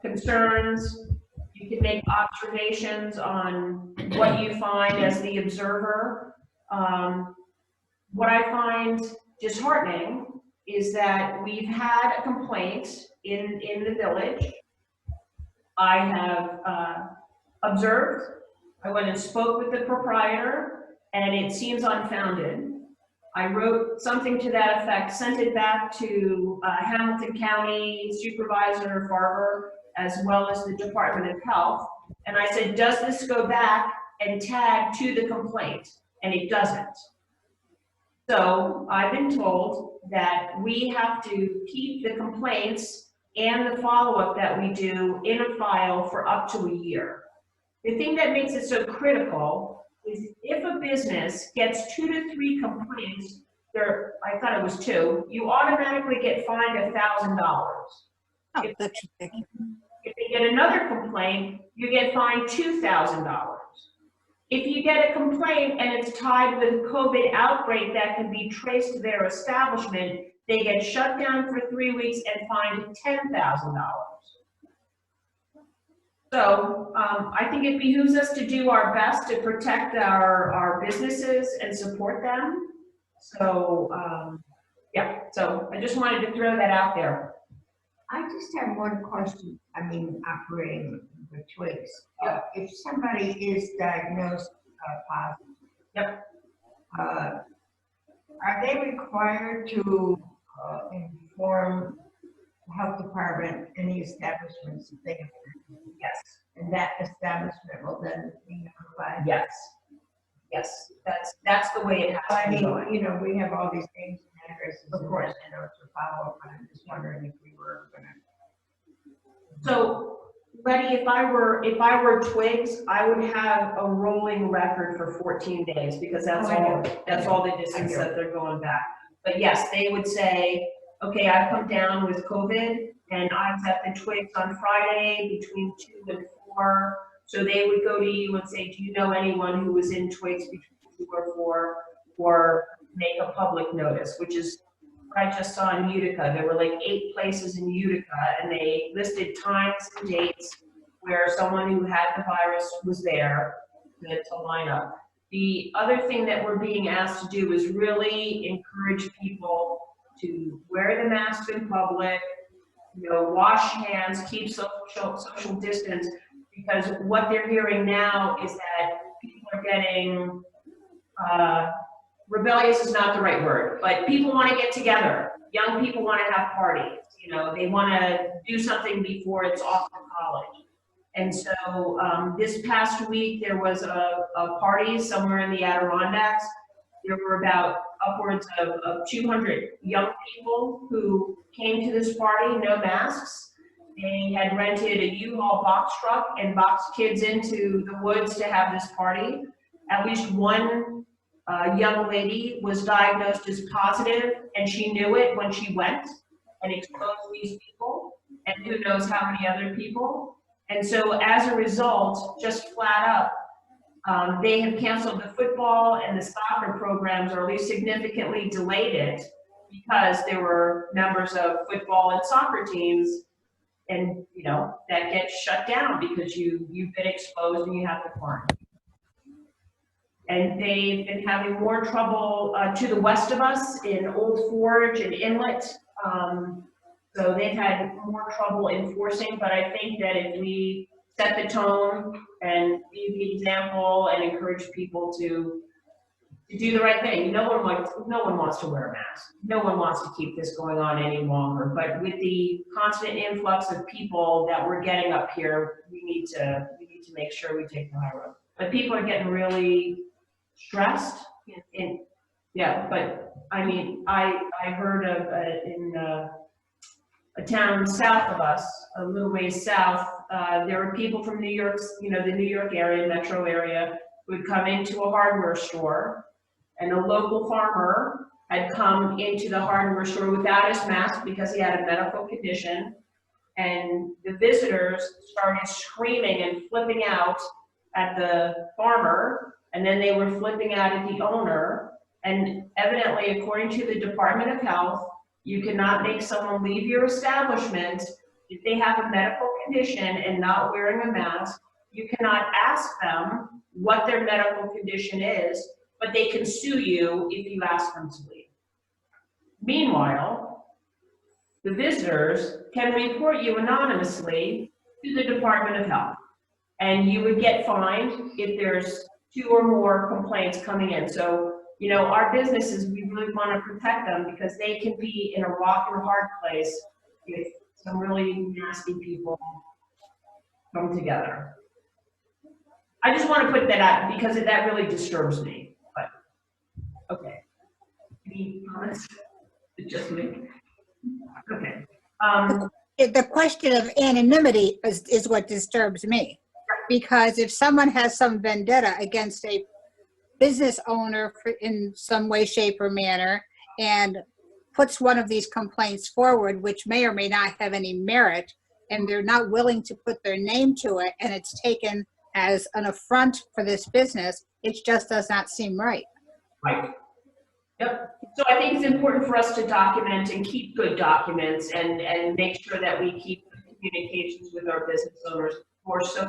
[SPEAKER 1] concerns. You can make observations on what you find as the observer. What I find disheartening is that we've had a complaint in the village. I have observed, I went and spoke with the proprietor, and it seems unfounded. I wrote something to that effect, sent it back to Hamilton County Supervisor Farber, as well as the Department of Health. And I said, does this go back and tag to the complaint? And it doesn't. So I've been told that we have to keep the complaints and the follow-up that we do in a file for up to a year. The thing that makes it so critical is if a business gets 2 to 3 complaints, I thought it was 2, you automatically get fined $1,000.
[SPEAKER 3] Oh, that's ridiculous.
[SPEAKER 1] If they get another complaint, you get fined $2,000. If you get a complaint and it's tied with a COVID outbreak that can be traced to their establishment, they get shut down for 3 weeks and fined $10,000. So I think it behooves us to do our best to protect our businesses and support them. So yeah, so I just wanted to throw that out there.
[SPEAKER 5] I just have one question, operating the Twigs. If somebody is diagnosed positive.
[SPEAKER 1] Yep.
[SPEAKER 5] Are they required to inform the health department, any establishments that they have?
[SPEAKER 1] Yes.
[SPEAKER 5] And that establishment will then be notified?
[SPEAKER 1] Yes. Yes, that's the way it has to be going.
[SPEAKER 5] We have all these names and addresses.
[SPEAKER 1] Of course.
[SPEAKER 5] And to follow up, I'm just wondering if we were gonna.
[SPEAKER 1] So, Letty, if I were Twigs, I would have a rolling record for 14 days because that's all the distance that they're going back. But yes, they would say, okay, I've come down with COVID and I was at the Twigs on Friday between 2 and 4. So they would go to you and say, do you know anyone who was in Twigs between 2 or 4, or make a public notice, which is what I just saw in Utica. There were like 8 places in Utica, and they listed times and dates where someone who had the virus was there to line up. The other thing that we're being asked to do is really encourage people to wear the mask in public, wash hands, keep social distance, because what they're hearing now is that people are getting, rebellious is not the right word, but people want to get together. Young people want to have parties, they want to do something before it's off to college. And so this past week, there was a party somewhere in the Adirondacks. There were about upwards of 200 young people who came to this party, no masks. They had rented a U-Haul box truck and boxed kids into the woods to have this party. At least one young lady was diagnosed as positive, and she knew it when she went and exposed these people, and who knows how many other people. And so as a result, just flat up, they have canceled the football and the soccer programs, or at least significantly delayed it, because there were members of football and soccer teams, and that gets shut down because you've been exposed and you have to quarantine. And they've been having more trouble to the west of us in Old Forge and Inlet. So they've had more trouble enforcing, but I think that if we set the tone and be the example and encourage people to do the right thing. No one wants to wear a mask. No one wants to keep this going on any longer. But with the constant influx of people that we're getting up here, we need to make sure we take the high road. But people are getting really stressed. But I heard of in a town south of us, a little ways south, there were people from New York, the New York area, metro area, who would come into a hardware store, and a local farmer had come into the hardware store without his mask because he had a medical condition, and the visitors started screaming and flipping out at the farmer, and then they were flipping out at the owner, and evidently, according to the Department of Health, you cannot make someone leave your establishment if they have a medical condition and not wearing a mask. You cannot ask them what their medical condition is, but they can sue you if you ask them to leave. Meanwhile, the visitors can report you anonymously to the Department of Health. And you would get fined if there's 2 or more complaints coming in. So, you know, our businesses, we really want to protect them because they can be in a rock and hard place if some really nasty people come together. I just want to put that out because that really disturbs me, but, okay. Any comments? Just me? Okay.
[SPEAKER 3] The question of anonymity is what disturbs me. Because if someone has some vendetta against a business owner in some way, shape, or manner, and puts one of these complaints forward, which may or may not have any merit, and they're not willing to put their name to it, and it's taken as an affront for this business, it just does not seem right.
[SPEAKER 1] Right. Yep. So I think it's important for us to document and keep good documents and make sure that we keep communications with our business owners who are so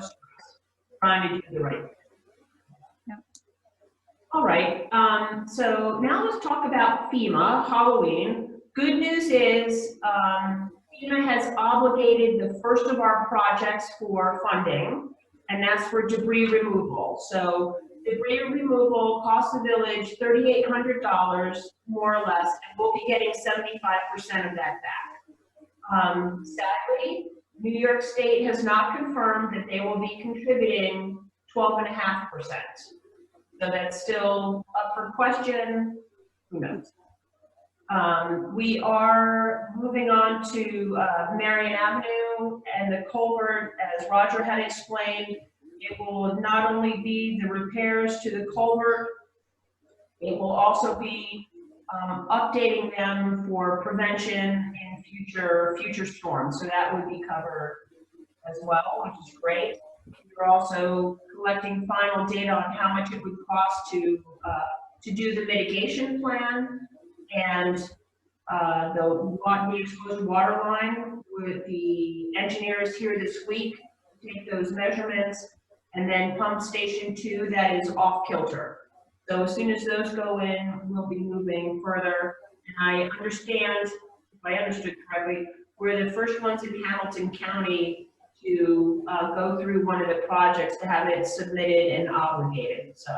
[SPEAKER 1] trying to do the right thing.
[SPEAKER 3] Yep.
[SPEAKER 1] All right. So now let's talk about FEMA, Halloween. Good news is FEMA has obligated the first of our projects for funding, and that's for debris removal. So debris removal costs the village $3,800, more or less, and we'll be getting 75% of that back. Sadly, New York State has not confirmed that they will be contributing 12.5%. So that's still up for question. Who knows? We are moving on to Marion Avenue and the culvert, as Roger had explained. It will not only be the repairs to the culvert, it will also be updating them for prevention in future storms. So that would be covered as well, which is great. We're also collecting final data on how much it would cost to do the mitigation plan and the exposed water line with the engineers here this week to take those measurements, and then pump station 2 that is off kilter. So as soon as those go in, we'll be moving further. And I understand, if I understood correctly, we're the first ones in Hamilton County to go through one of the projects to have it submitted and obligated, so.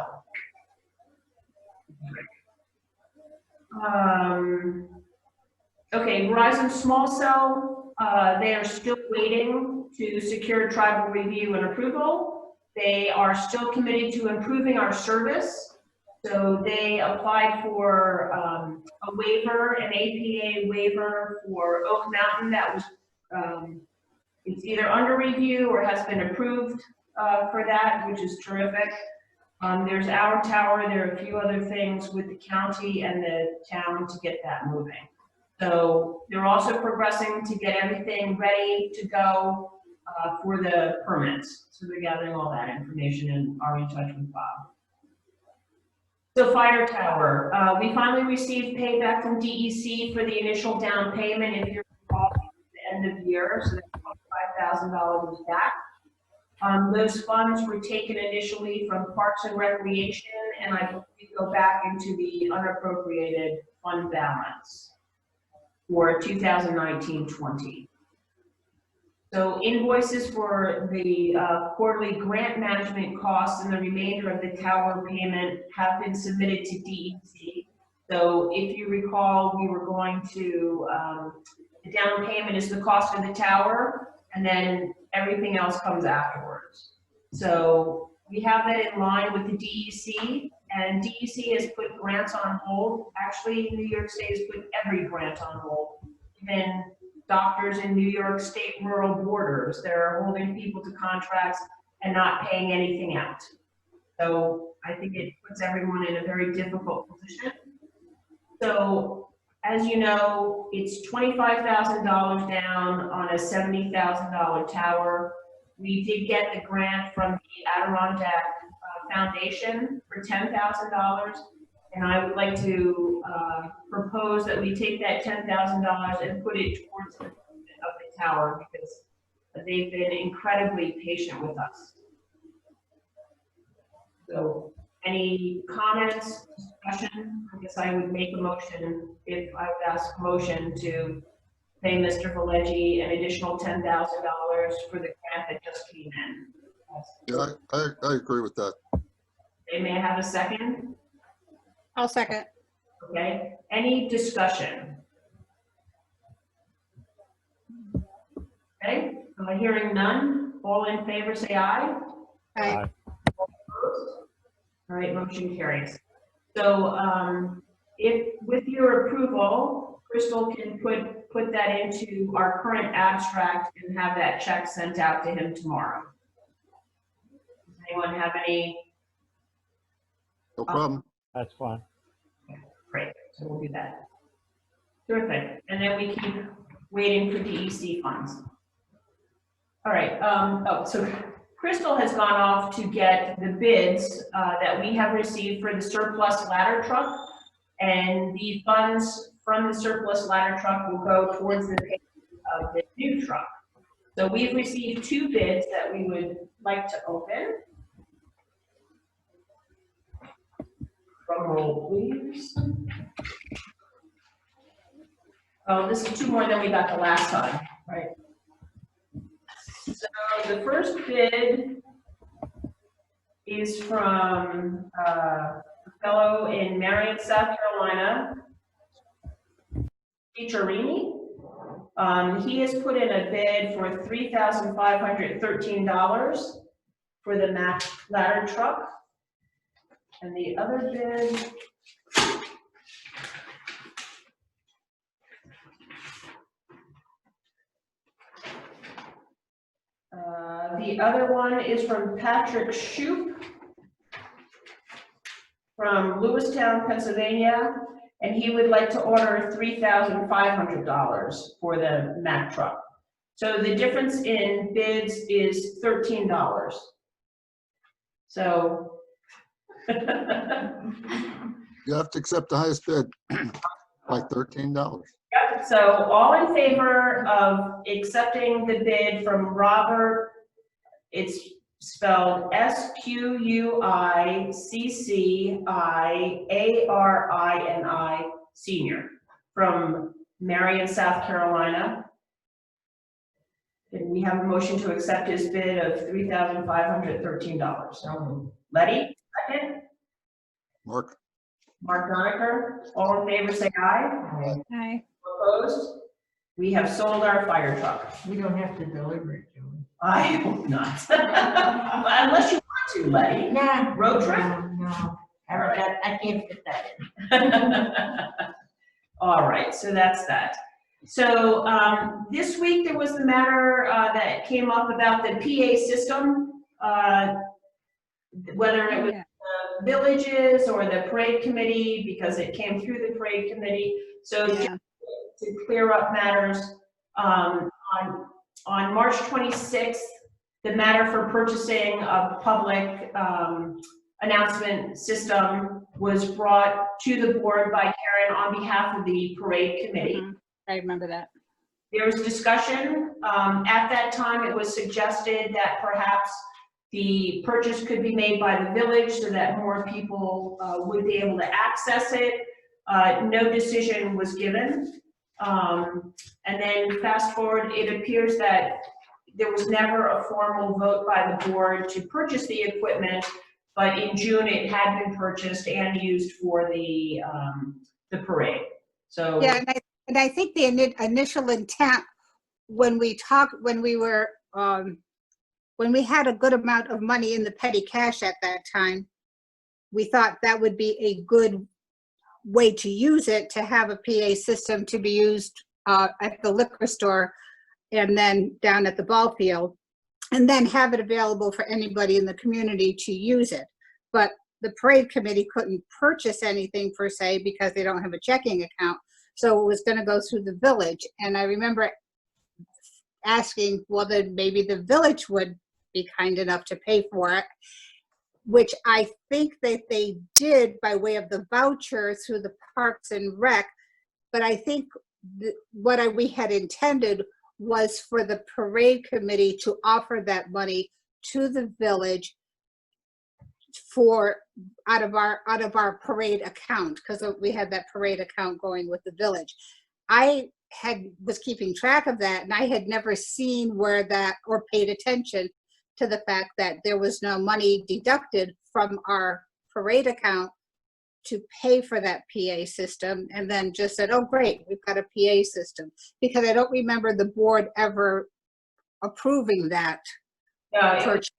[SPEAKER 1] Okay, Verizon Small Cell, they are still waiting to secure tribal review and approval. They are still committed to improving our service. So they applied for a waiver, an APA waiver for Oak Mountain that was, it's either under review or has been approved for that, which is terrific. There's our tower, there are a few other things with the county and the town to get that moving. So they're also progressing to get everything ready to go for the permits. So they're gathering all that information and are in touch with Bob. So fire tower, we finally received payback from DEC for the initial down payment, if you're recall, at the end of the year, so that $25,000 was back. Those funds were taken initially from Parks and Recreation, and I believe go back into the unappropriated fund balance for 2019-20. So invoices for the quarterly grant management costs and the remainder of the tower payment have been submitted to DEC. So if you recall, we were going to, the down payment is the cost of the tower, and then everything else comes afterwards. So we have that in line with the DEC, and DEC has put grants on hold. Actually, New York State has put every grant on hold. Even doctors in New York State rural borders, they're holding people to contracts and not paying anything out. So I think it puts everyone in a very difficult position. So as you know, it's $25,000 down on a $70,000 tower. We did get the grant from the Adirondack Foundation for $10,000. And I would like to propose that we take that $10,000 and put it towards the improvement of the tower, because they've been incredibly patient with us. So any comments, discussion? I guess I would make a motion if I would ask a motion to pay Mr. Valeggi an additional $10,000 for the grant that just came in.
[SPEAKER 6] Yeah, I agree with that.
[SPEAKER 1] They may have a second,
[SPEAKER 3] I'll second.
[SPEAKER 1] okay? Any discussion? Okay, I'm hearing none. All in favor, say aye.
[SPEAKER 3] Aye.
[SPEAKER 1] All right, motion carries. So, if, with your approval, Crystal can put that into our current abstract and have that check sent out to him tomorrow. Does anyone have any?
[SPEAKER 6] No problem.
[SPEAKER 2] That's fine.
[SPEAKER 1] Great, so we'll do that. Terrific, and then we keep waiting for DEC funds. All right, so Crystal has gone off to get the bids that we have received for the surplus ladder truck, and the funds from the surplus ladder truck will go towards the payment of the new truck. So we've received 2 bids that we would like to open. Drum roll, please. Oh, this is 2 more than we got the last time, right? So the first bid is from a fellow in Marion, South Carolina, Cicerini. He has put in a bid for $3,513 for the Mack ladder truck. And the other bid the other one is from Patrick Shoup from Lewistown, Pennsylvania, and he would like to order $3,500 for the Mack truck. So the difference in bids is $13. So
[SPEAKER 6] You have to accept the highest bid, like $13.
[SPEAKER 1] Yep, so all in favor of accepting the bid from Robert, it's spelled SQUICCIARINI Senior from Marion, South Carolina. And we have a motion to accept his bid of $3,513. So Letty, second.
[SPEAKER 6] Mark?
[SPEAKER 1] Mark Doniger, all in favor, say aye.
[SPEAKER 3] Aye.
[SPEAKER 1] Opposed? We have sold our fire truck.
[SPEAKER 5] We don't have to deliver it, do we?
[SPEAKER 1] I hope not. Unless you want to, Letty.
[SPEAKER 5] Nah.
[SPEAKER 1] Road trip?
[SPEAKER 5] No, I can't fit that in.
[SPEAKER 1] All right, so that's that. So this week there was the matter that came up about the PA system, whether it was the villages or the parade committee, because it came through the parade committee. So
[SPEAKER 3] Yeah.
[SPEAKER 1] to clear up matters, on March 26th, the matter for purchasing a public announcement system was brought to the board by Karen on behalf of the parade committee.
[SPEAKER 3] I remember that.
[SPEAKER 1] There was discussion. At that time, it was suggested that perhaps the purchase could be made by the village so that more people would be able to access it. No decision was given. And then fast forward, it appears that there was never a formal vote by the board to purchase the equipment, but in June it had been purchased and used for the parade. So
[SPEAKER 3] Yeah, and I think the initial intent when we had a good amount of money in the petty cash at that time, we thought that would be a good way to use it, to have a PA system to be used at the liquor store and then down at the ball field, and then have it available for anybody in the community to use it. But the parade committee couldn't purchase anything per se because they don't have a checking account. So it was going to go through the village. And I remember asking whether maybe the village would be kind enough to pay for it, which I think that they did by way of the voucher through the Parks and Rec. But I think what we had intended was for the parade committee to offer that money to the village for out of our parade account, because we had that parade account going with the village. I was keeping track of that, and I had never seen where that, or paid attention to the fact that there was no money deducted from our parade account to pay for that PA system, and then just said, oh, great, we've got a PA system. Because I don't remember the board ever approving that
[SPEAKER 1] Yeah,
[SPEAKER 3] purchase.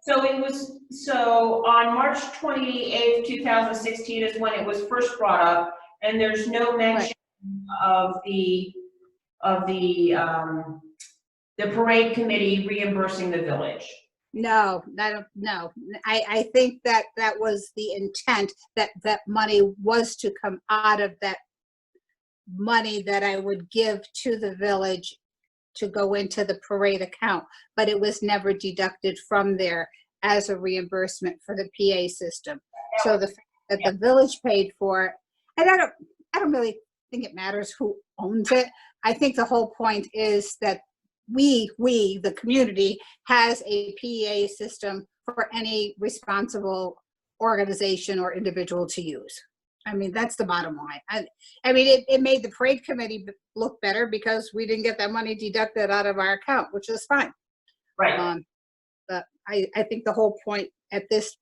[SPEAKER 1] so on March 28th, 2016 is when it was first brought up, and there's no mention of the parade committee reimbursing the village.
[SPEAKER 3] No, no. I think that that was the intent, that that money was to come out of that money that I would give to the village to go into the parade account, but it was never deducted from there as a reimbursement for the PA system. So the fact that the village paid for it, and I don't really think it matters who owns it. I think the whole point is that we, the community, has a PA system for any responsible organization or individual to use. I mean, that's the bottom line. I mean, it made the parade committee look better because we didn't get that money deducted out of our account, which is fine.
[SPEAKER 1] Right.
[SPEAKER 3] But I think the whole point at this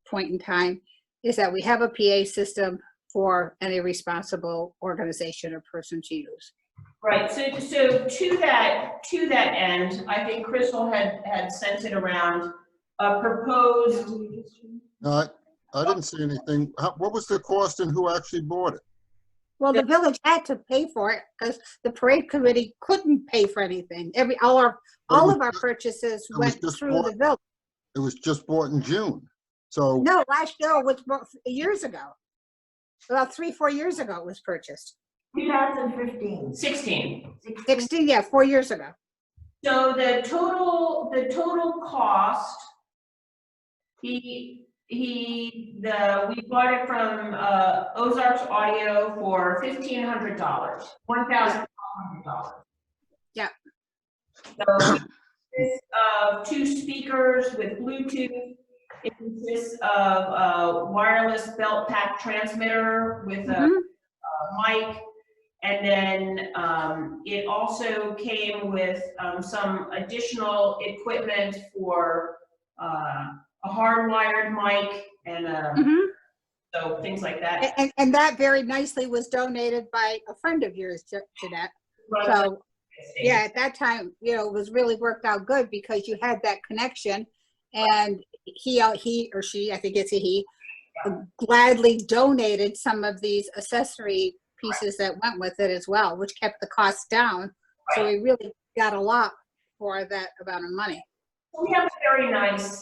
[SPEAKER 3] point in time is that we have a PA system for any responsible organization or person to use.
[SPEAKER 1] Right, so to that end, I think Crystal had sent it around, a proposed.
[SPEAKER 6] No, I didn't see anything. What was the cost and who actually bought it?
[SPEAKER 3] Well, the village had to pay for it because the parade committee couldn't pay for anything. All of our purchases went through the village.
[SPEAKER 6] It was just bought in June, so.
[SPEAKER 3] No, last year, which years ago, about 3-4 years ago, it was purchased.
[SPEAKER 5] 2015.
[SPEAKER 1] 16.
[SPEAKER 3] 16, yeah, 4 years ago.
[SPEAKER 1] So the total cost, we bought it from Ozarks Audio for $1,500, $1,500.
[SPEAKER 3] Yeah.
[SPEAKER 1] So it consists of 2 speakers with Bluetooth. It consists of a wireless belt pack transmitter with a mic. And then it also came with some additional equipment for a hardwired mic and so things like that.
[SPEAKER 3] And that very nicely was donated by a friend of yours, Jeanette. So yeah, at that time, you know, it was really worked out good because you had that connection, and he or she, I think it's a he, gladly donated some of these accessory pieces that went with it as well, which kept the cost down. So we really got a lot for that amount of money.
[SPEAKER 1] We have a very nice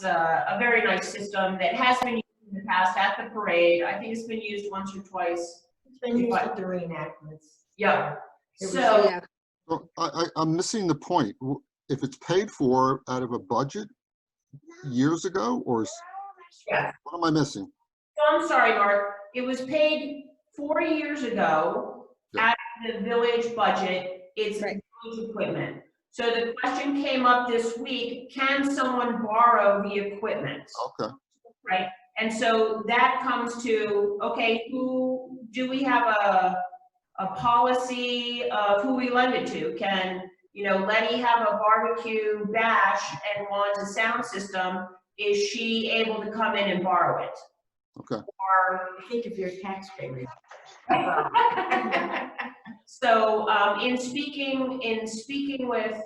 [SPEAKER 1] system that has been used in the past at the parade. I think it's been used once or twice.
[SPEAKER 5] It's been used at the reenactments.
[SPEAKER 1] Yeah.
[SPEAKER 3] So yeah.
[SPEAKER 6] Well, I'm missing the point. If it's paid for out of a budget years ago, or
[SPEAKER 1] Yeah.
[SPEAKER 6] what am I missing?
[SPEAKER 1] So I'm sorry, Mark. It was paid 4 years ago out of the village budget. It's village equipment. So the question came up this week, can someone borrow the equipment?
[SPEAKER 6] Okay.
[SPEAKER 1] Right? And so that comes to, okay, do we have a policy of who we lend it to? Can, you know, Lenny have a barbecue bash and want a sound system? Is she able to come in and borrow it?
[SPEAKER 6] Okay.
[SPEAKER 1] Or
[SPEAKER 5] I think if you're a taxpayer.
[SPEAKER 1] so in speaking with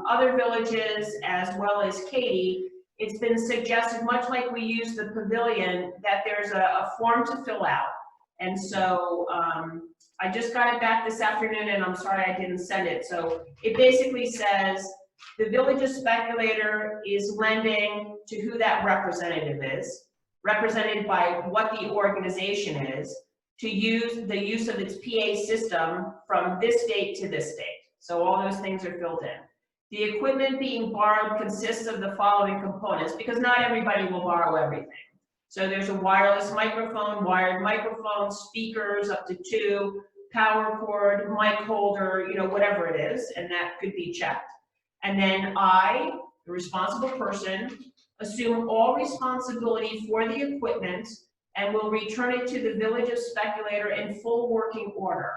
[SPEAKER 1] other villages as well as Katie, it's been suggested, much like we use the pavilion, that there's a form to fill out. And so I just got it back this afternoon, and I'm sorry I didn't send it. So it basically says the village's speculator is lending to who that representative is, represented by what the organization is, to use the use of its PA system from this date to this date. So all those things are filled in. The equipment being borrowed consists of the following components, because not everybody will borrow everything. So there's a wireless microphone, wired microphone, speakers up to 2, power cord, mic holder, you know, whatever it is, and that could be checked. And then I, the responsible person, assume all responsibility for the equipment and will return it to the village of Speculator in full working order.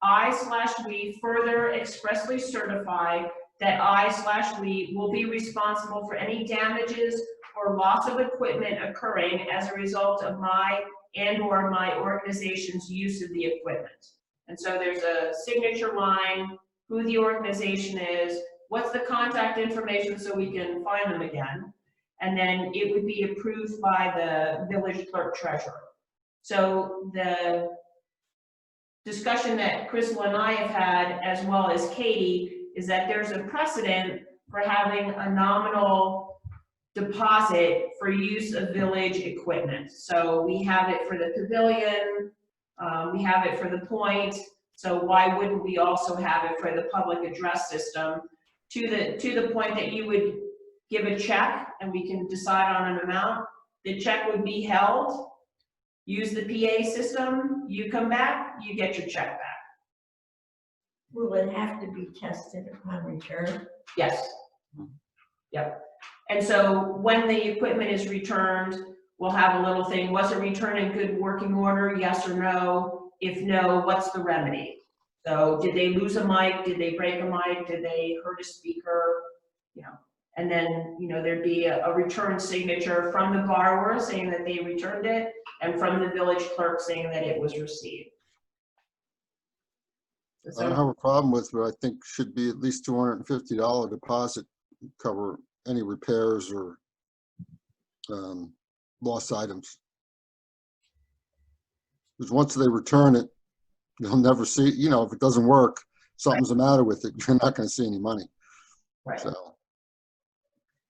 [SPEAKER 1] I/we further expressly certify that I/we will be responsible for any damages or loss of equipment occurring as a result of my and/or my organization's use of the equipment. And so there's a signature line, who the organization is, what's the contact information so we can find them again, and then it would be approved by the village clerk treasurer. So the discussion that Crystal and I have had, as well as Katie, is that there's a precedent for having a nominal deposit for use of village equipment. So we have it for the pavilion, we have it for the point, so why wouldn't we also have it for the public address system? To the point that you would give a check and we can decide on an amount. The check would be held, use the PA system, you come back, you get your check back.
[SPEAKER 5] Will it have to be tested upon return?
[SPEAKER 1] Yes. Yep. And so when the equipment is returned, we'll have a little thing, was it returned in good working order, yes or no? If no, what's the remedy? So did they lose a mic? Did they break a mic? Did they hurt a speaker? You know, and then, you know, there'd be a return signature from the borrower saying that they returned it and from the village clerk saying that it was received.
[SPEAKER 6] I don't have a problem with, but I think should be at least $250 deposit, cover any repairs or lost items. Because once they return it, you'll never see, you know, if it doesn't work, something's the matter with it, you're not going to see any money.
[SPEAKER 1] Right.
[SPEAKER 6] So,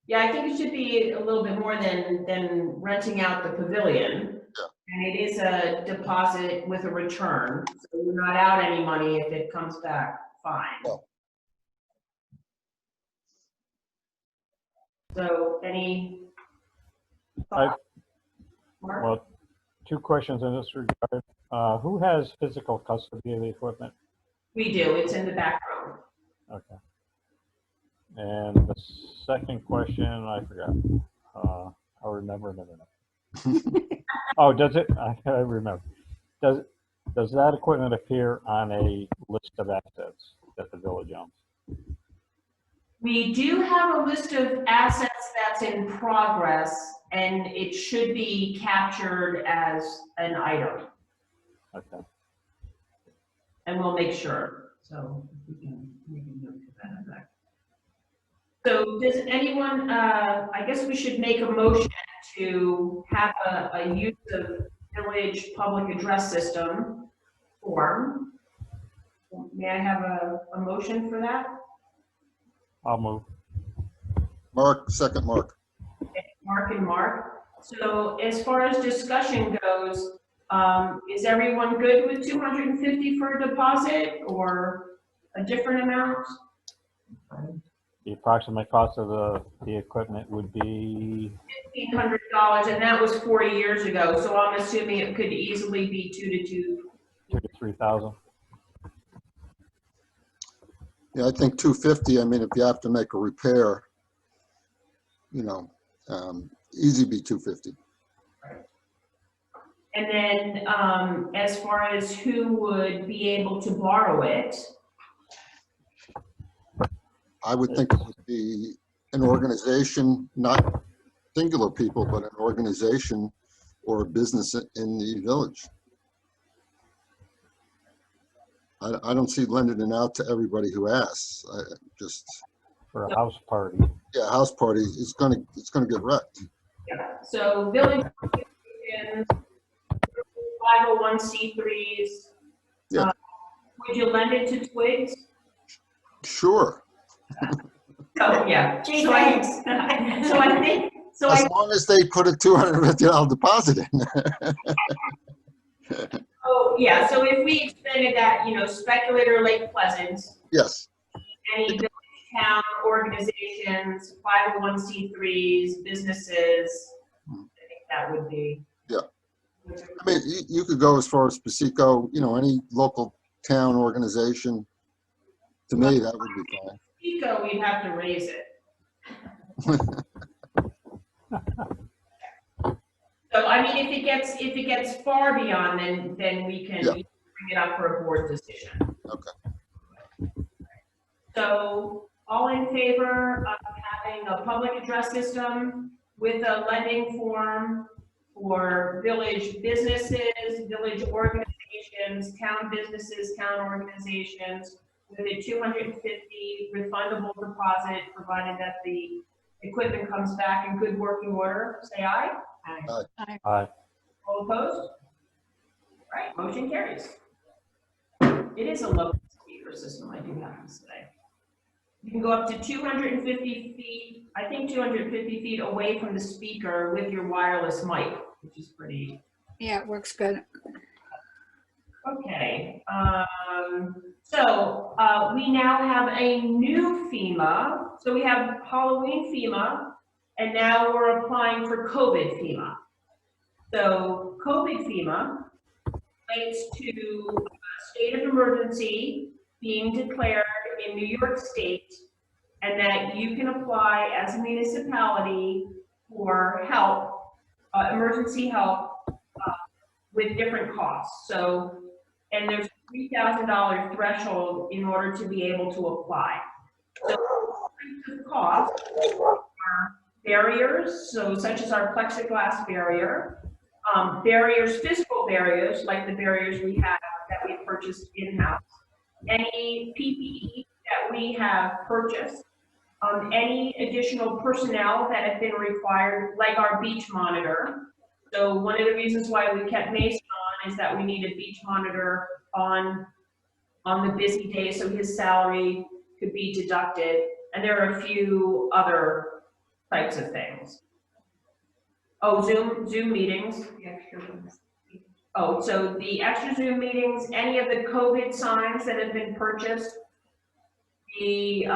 [SPEAKER 1] yeah, I think it should be a little bit more than renting out the pavilion.
[SPEAKER 6] Yeah.
[SPEAKER 1] And it is a deposit with a return, so you're not out any money if it comes back fine.
[SPEAKER 6] Oh.
[SPEAKER 1] So any thoughts? Mark?
[SPEAKER 2] Well, two questions in this regard. Who has physical custody of the equipment?
[SPEAKER 1] We do, it's in the back room.
[SPEAKER 2] Okay. And the second question, I forgot. I'll remember in a minute. Oh, does it? I remember. Does that equipment appear on a list of assets that the village owns?
[SPEAKER 1] We do have a list of assets that's in progress, and it should be captured as an item,
[SPEAKER 2] Okay.
[SPEAKER 1] and we'll make sure. So if we can make a note of that effect. So does anyone, I guess we should make a motion to have a use of village public address system form. May I have a motion for that?
[SPEAKER 2] I'll move.
[SPEAKER 6] Mark, second Mark.
[SPEAKER 1] Mark and Mark. So as far as discussion goes, is everyone good with 250 for a deposit or a different amount?
[SPEAKER 2] The approximate cost of the equipment would be
[SPEAKER 1] $1,500, and that was 4 years ago. So I'm assuming it could easily be
[SPEAKER 2] 2,000 to 3,000.
[SPEAKER 6] Yeah, I think 250, I mean, if you have to make a repair, you know, easy be 250.
[SPEAKER 1] And then as far as who would be able to borrow it,
[SPEAKER 6] I would think it would be an organization, not singular people, but an organization or a business in the village. I don't see lending it out to everybody who asks. I just,
[SPEAKER 2] For a house party.
[SPEAKER 6] yeah, house party, it's gonna get wrecked.
[SPEAKER 1] yeah. So village organizations, 501c3s.
[SPEAKER 6] Yeah.
[SPEAKER 1] Would you lend it to Twigs?
[SPEAKER 6] Sure,
[SPEAKER 1] Oh, yeah.
[SPEAKER 5] Gee,
[SPEAKER 1] So I think, so
[SPEAKER 6] as
[SPEAKER 1] I,
[SPEAKER 6] long as they put a $250 deposit in.
[SPEAKER 1] oh, yeah, so if we expanded that, you know, Speculator, Lake Pleasant,
[SPEAKER 6] Yes,
[SPEAKER 1] any village, town, organizations, 501c3s, businesses, I think that would be.
[SPEAKER 6] Yeah. I mean, you could go as far as Pacifico, you know, any local town organization. To me, that would be fine.
[SPEAKER 1] Pico, we'd have to raise it. So, I mean, if it gets far beyond, then we can
[SPEAKER 6] Yeah.
[SPEAKER 1] bring it up for a board decision.
[SPEAKER 6] Okay.
[SPEAKER 1] So all in favor of having a public address system with a lending form for village businesses, village organizations, town businesses, town organizations, with a 250 refundable deposit, provided that the equipment comes back in good working order, say aye.
[SPEAKER 2] Aye.
[SPEAKER 1] All opposed? All right, motion carries. It is a low speaker system, I do have to say. You can go up to 250 feet, I think 250 feet away from the speaker with your wireless mic, which is pretty.
[SPEAKER 3] Yeah, it works good.
[SPEAKER 1] Okay, so we now have a new FEMA. So we have Halloween FEMA, and now we're applying for COVID FEMA. So COVID FEMA relates to a state of emergency being declared in New York State, and that you can apply as a municipality for help, emergency help, with different costs. So, and there's $3,000 threshold in order to be able to apply. So the costs are barriers, so such as our plexiglass barrier, barriers, physical barriers, like the barriers we have that we purchased in-house, any PPE that we have purchased, any additional personnel that have been required, like our beach monitor. So one of the reasons why we kept Mason on is that we need a beach monitor on the busy day, so his salary could be deducted. And there are a few other types of things. Oh, Zoom meetings. Oh, so the extra Zoom meetings, any of the COVID signs that have been purchased, the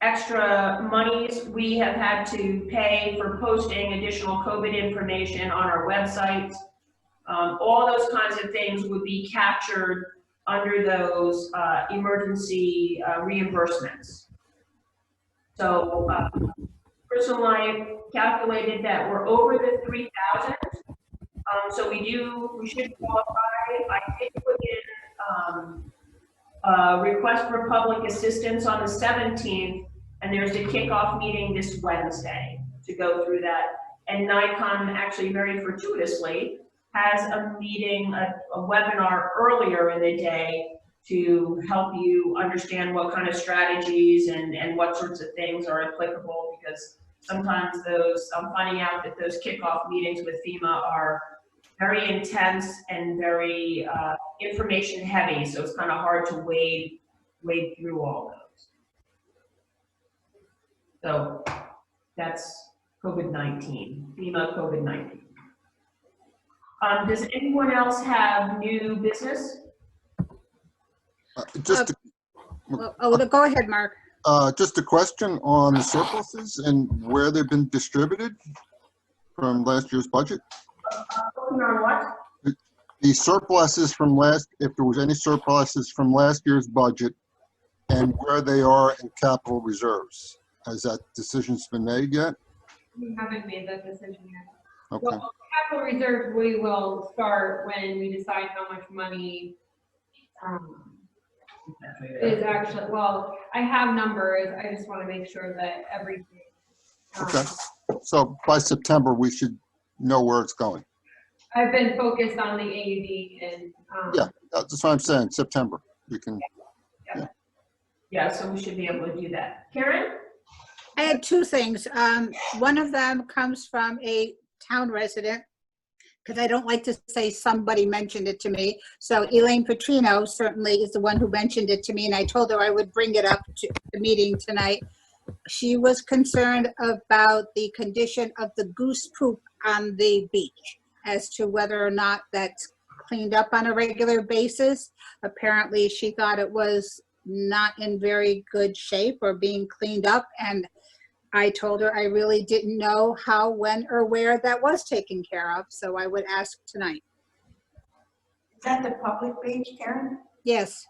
[SPEAKER 1] extra monies we have had to pay for posting additional COVID information on our website. All those kinds of things would be captured under those emergency reimbursements. So Personal Life calculated that we're over the 3,000. So we should qualify. I did put in request for public assistance on the 17th, and there's a kickoff meeting this Wednesday to go through that. And NICOM actually very fortuitously has a meeting, a webinar earlier in the day to help you understand what kind of strategies and what sorts of things are applicable, because sometimes I'm finding out that those kickoff meetings with FEMA are very intense and very information heavy, so it's kind of hard to wade through all those. So that's COVID-19, FEMA COVID-19. Does anyone else have new business?
[SPEAKER 3] Go ahead, Mark.
[SPEAKER 6] Just a question on the surpluses and where they've been distributed from last year's budget.
[SPEAKER 1] Looking on what?
[SPEAKER 6] The surpluses from if there was any surpluses from last year's budget, and where they are in capital reserves. Has that decision's been made yet?
[SPEAKER 7] We haven't made that decision yet.
[SPEAKER 6] Okay.
[SPEAKER 7] Well, capital reserves, we will start when we decide how much money is actually, well, I have numbers, I just want to make sure that everything.
[SPEAKER 6] Okay. So by September, we should know where it's going.
[SPEAKER 7] I've been focused on the AUD and.
[SPEAKER 6] Yeah, that's what I'm saying, September. We can.
[SPEAKER 1] Yeah, so we should be able to do that. Karen?
[SPEAKER 3] I had two things. One of them comes from a town resident, because I don't like to say somebody mentioned it to me. So Elaine Petrino certainly is the one who mentioned it to me, and I told her I would bring it up to the meeting tonight. She was concerned about the condition of the goose poop on the beach, as to whether or not that's cleaned up on a regular basis. Apparently, she thought it was not in very good shape or being cleaned up, and I told her I really didn't know how, when, or where that was taken care of, so I would ask tonight.
[SPEAKER 5] Is that the public beach, Karen?
[SPEAKER 3] Yes.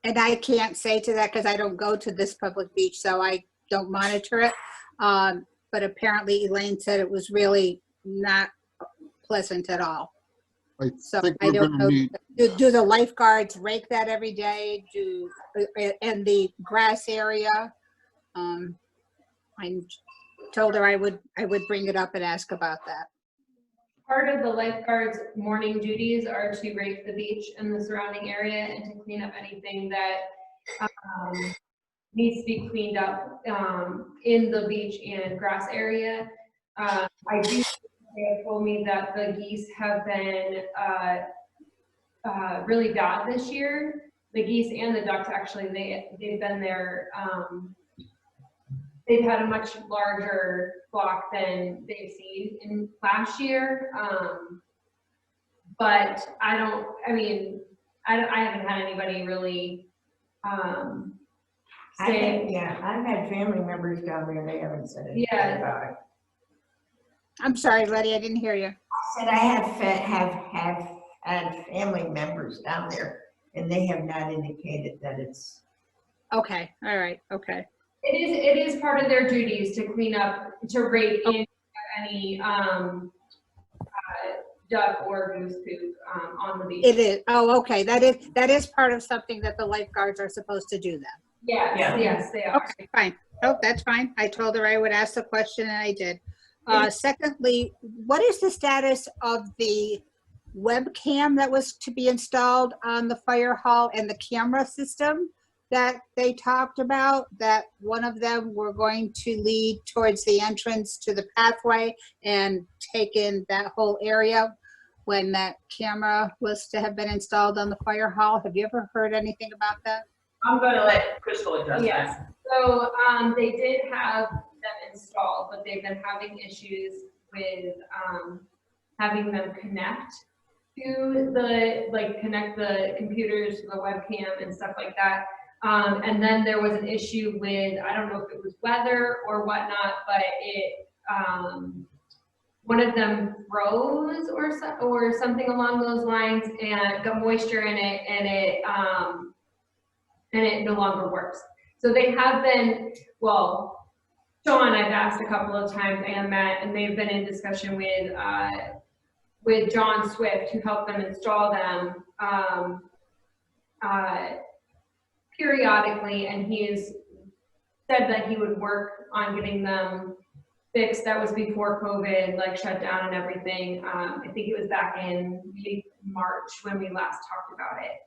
[SPEAKER 3] And I can't say to that because I don't go to this public beach, so I don't monitor it. But apparently Elaine said it was really not pleasant at all.
[SPEAKER 6] I
[SPEAKER 3] So
[SPEAKER 6] think
[SPEAKER 3] I
[SPEAKER 6] we're
[SPEAKER 3] don't
[SPEAKER 6] gonna
[SPEAKER 3] know,
[SPEAKER 6] need,
[SPEAKER 3] do the lifeguards rake that every day? And the grass area? I told her I would bring it up and ask about that.
[SPEAKER 7] Part of the lifeguards' morning duties are to rake the beach and the surrounding area and to clean up anything that needs to be cleaned up in the beach and grass area. I do, they have told me that the geese have been really bad this year. The geese and the ducks, actually, they've been there. They've had a much larger flock than they've seen in last year. But I haven't had anybody really say.
[SPEAKER 5] I've had family members down there, they haven't said anything
[SPEAKER 7] Yeah.
[SPEAKER 5] about it.
[SPEAKER 3] I'm sorry, Letty, I didn't hear you.
[SPEAKER 5] I said I have had family members down there, and they have not indicated that it's.
[SPEAKER 3] Okay, all right, okay.
[SPEAKER 7] It is part of their duties to clean up, to rake in any duck or goose poop on the beach.
[SPEAKER 3] It is, oh, okay, that is part of something that the lifeguards are supposed to do then.
[SPEAKER 7] Yes,
[SPEAKER 8] Yeah.
[SPEAKER 7] yes, they are.
[SPEAKER 3] Okay, fine. Oh, that's fine. I told her I would ask the question and I did. Secondly, what is the status of the webcam that was to be installed on the fire hall and the camera system that they talked about? That one of them were going to lead towards the entrance to the pathway and take in that whole area when that camera was to have been installed on the fire hall. Have you ever heard anything about that?
[SPEAKER 8] I'm gonna let Crystal address
[SPEAKER 7] Yes.
[SPEAKER 8] that.
[SPEAKER 7] So they did have them installed, but they've been having issues with having them connect to connect the computers to the webcam and stuff like that. And then there was an issue with, I don't know if it was weather or whatnot, but it one of them froze or something along those lines and got moisture in it, and it no longer works. So they have been, well, Sean, I've asked a couple of times, and Matt, and they've been in discussion with John Swift, who helped them install them periodically, and he has said that he would work on getting them fixed. That was before COVID, like shut down and everything. I think it was back in March when we last talked about it.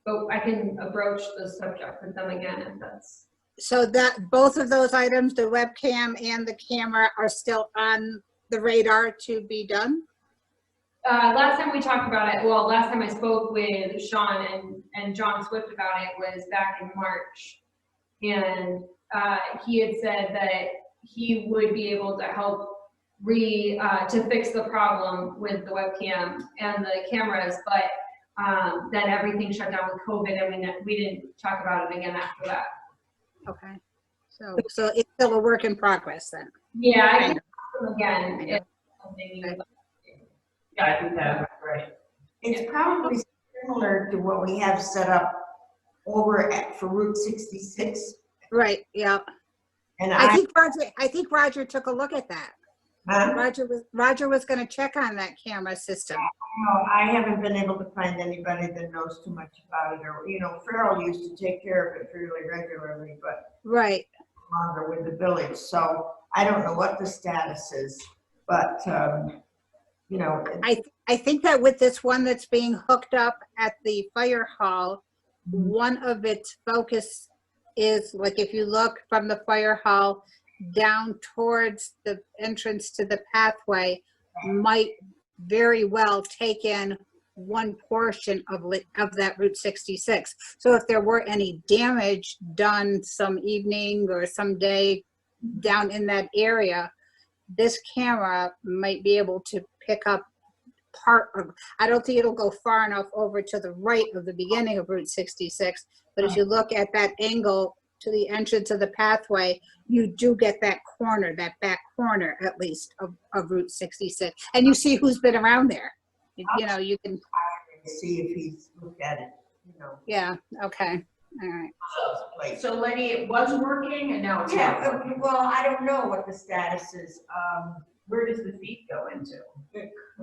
[SPEAKER 7] But I can broach the subject with them again if that's.
[SPEAKER 3] So that both of those items, the webcam and the camera, are still on the radar to be done?
[SPEAKER 7] Last time we talked about it, well, last time I spoke with Sean and John Swift about it was back in March. And he had said that he would be able to help to fix the problem with the webcam and the cameras, but then everything shut down with COVID and we didn't talk about it again after that.
[SPEAKER 3] Okay. So it's still a work in progress then?
[SPEAKER 7] Yeah, I can ask them again if something you would like to do.
[SPEAKER 8] Yeah, I think that's right.
[SPEAKER 5] It's probably similar to what we have set up over for Route 66.
[SPEAKER 3] Right, yeah.
[SPEAKER 5] And
[SPEAKER 3] I think Roger took a look at that.
[SPEAKER 5] Huh?
[SPEAKER 3] Roger was gonna check on that camera system.
[SPEAKER 5] No, I haven't been able to find anybody that knows too much about it, or, Farrell used to take care of it fairly regularly, but
[SPEAKER 3] Right.
[SPEAKER 5] longer with the village, so I don't know what the status is, but,
[SPEAKER 3] I think that with this one that's being hooked up at the fire hall, one of its focus is, like, if you look from the fire hall down towards the entrance to the pathway, might very well take in one portion of that Route 66. So if there were any damage done some evening or some day down in that area, this camera might be able to pick up part of, I don't think it'll go far enough over to the right of the beginning of Route 66, but if you look at that angle to the entrance of the pathway, you do get that corner, that back corner at least of Route 66. And you see who's been around there. You can
[SPEAKER 5] see if he's looked at it,
[SPEAKER 3] Yeah, okay, all right.
[SPEAKER 8] So Lenny, it was working and now it's not.
[SPEAKER 5] Yeah, well, I don't know what the status is.
[SPEAKER 1] Where does the fee go into?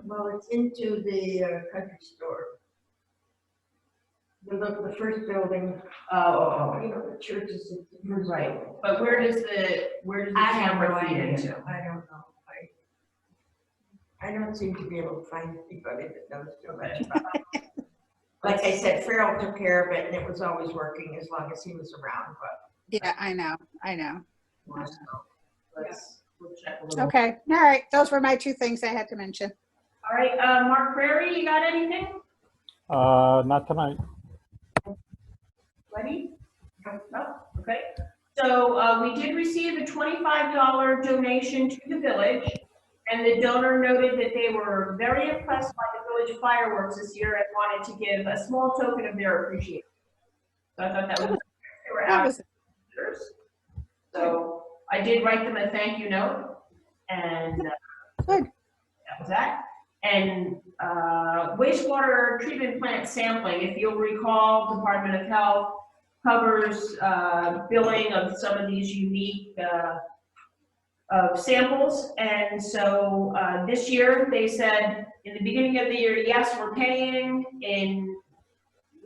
[SPEAKER 5] Well, it's into the country store. The first building, you know, the church is.
[SPEAKER 1] Right, but where does the
[SPEAKER 5] I have no
[SPEAKER 1] camera feed
[SPEAKER 5] idea.
[SPEAKER 1] into?
[SPEAKER 5] I don't know. I don't seem to be able to find anybody that knows too much about it. Like I said, Farrell took care of it and it was always working as long as he was around, but.
[SPEAKER 3] Yeah, I know.
[SPEAKER 1] We'll check a little.
[SPEAKER 3] Okay, all right. Those were my 2 things I had to mention.
[SPEAKER 1] All right, Mark Prairie, you got anything?
[SPEAKER 2] Not tonight.
[SPEAKER 1] Ready? No, okay. So, we did receive a $25 donation to the village, and the donor noted that they were very impressed by the village fireworks this year and wanted to give a small token of their appreciation. So I thought that was, they were
[SPEAKER 3] That
[SPEAKER 1] out.
[SPEAKER 3] was,
[SPEAKER 1] So I did write them a thank you note, and
[SPEAKER 3] Good.
[SPEAKER 1] that was that. And wastewater treatment plant sampling, if you'll recall, Department of Health covers billing of some of these unique samples. And so this year they said in the beginning of the year, yes, we're paying. In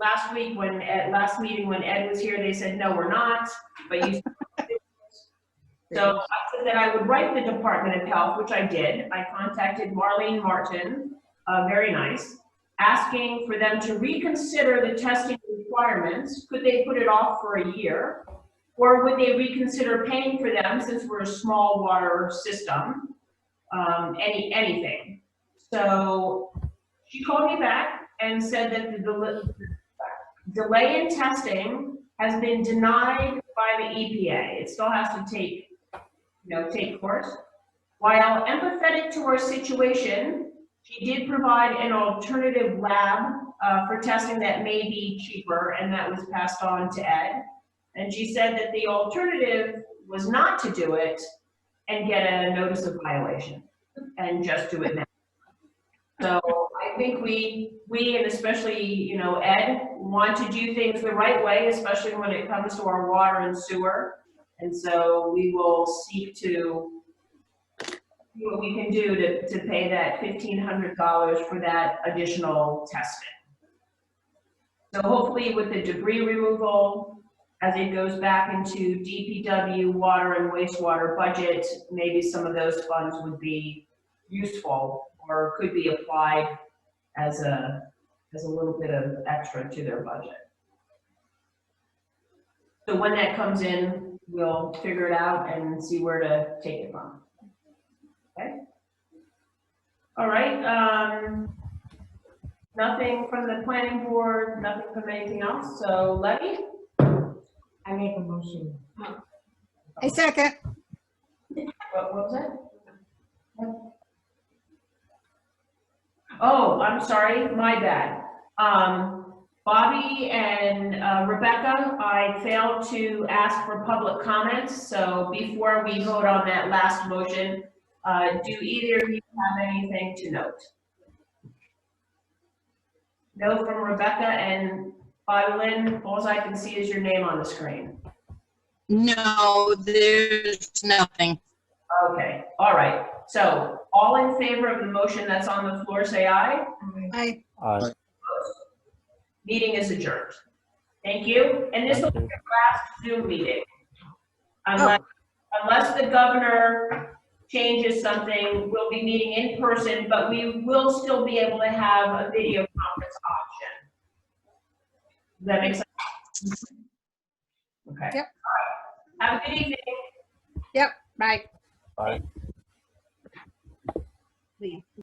[SPEAKER 1] last week at last meeting when Ed was here, they said, no, we're not, but you. So I said that I would write the Department of Health, which I did. I contacted Marlene Martin, very nice, asking for them to reconsider the testing requirements. Could they put it off for a year? Or would they reconsider paying for them since we're a small water system? Anything. So she called me back and said that the delay in testing has been denied by the EPA. It still has to take course. While empathetic to our situation, she did provide an alternative lab for testing that may be cheaper, and that was passed on to Ed. And she said that the alternative was not to do it and get a notice of violation and just do it now. So I think we and especially, Ed, want to do things the right way, especially when it comes to our water and sewer. And so we will seek to see what we can do to pay that $1,500 for that additional testing. So hopefully with the debris removal, as it goes back into DPW, water and wastewater budget, maybe some of those funds would be useful or could be applied as a little bit of extra to their budget. So when that comes in, we'll figure it out and see where to take it from. Okay? All right, nothing from the planning board, nothing from anything else, so Letty?
[SPEAKER 5] I make a motion.
[SPEAKER 3] I second.
[SPEAKER 1] What was it? Oh, I'm sorry, my bad. Bobby and Rebecca, I failed to ask for public comments, so before we vote on that last motion, do either of you have anything to note? No from Rebecca, and Bobby Lynn, all I can see is your name on the screen.
[SPEAKER 9] No, there's nothing.
[SPEAKER 1] Okay, all right. So all in favor of the motion that's on the floor, say aye.
[SPEAKER 3] Aye.
[SPEAKER 2] Aye.
[SPEAKER 1] Meeting is adjourned. Thank you. And this will be the last Zoom meeting. Unless the governor changes something, we'll be meeting in person, but we will still be able to have a video conference option. Does that make sense? Okay.
[SPEAKER 3] Yep.
[SPEAKER 1] All right. Have a good evening.
[SPEAKER 3] Yep, bye.
[SPEAKER 2] Aye.
[SPEAKER 3] Leah.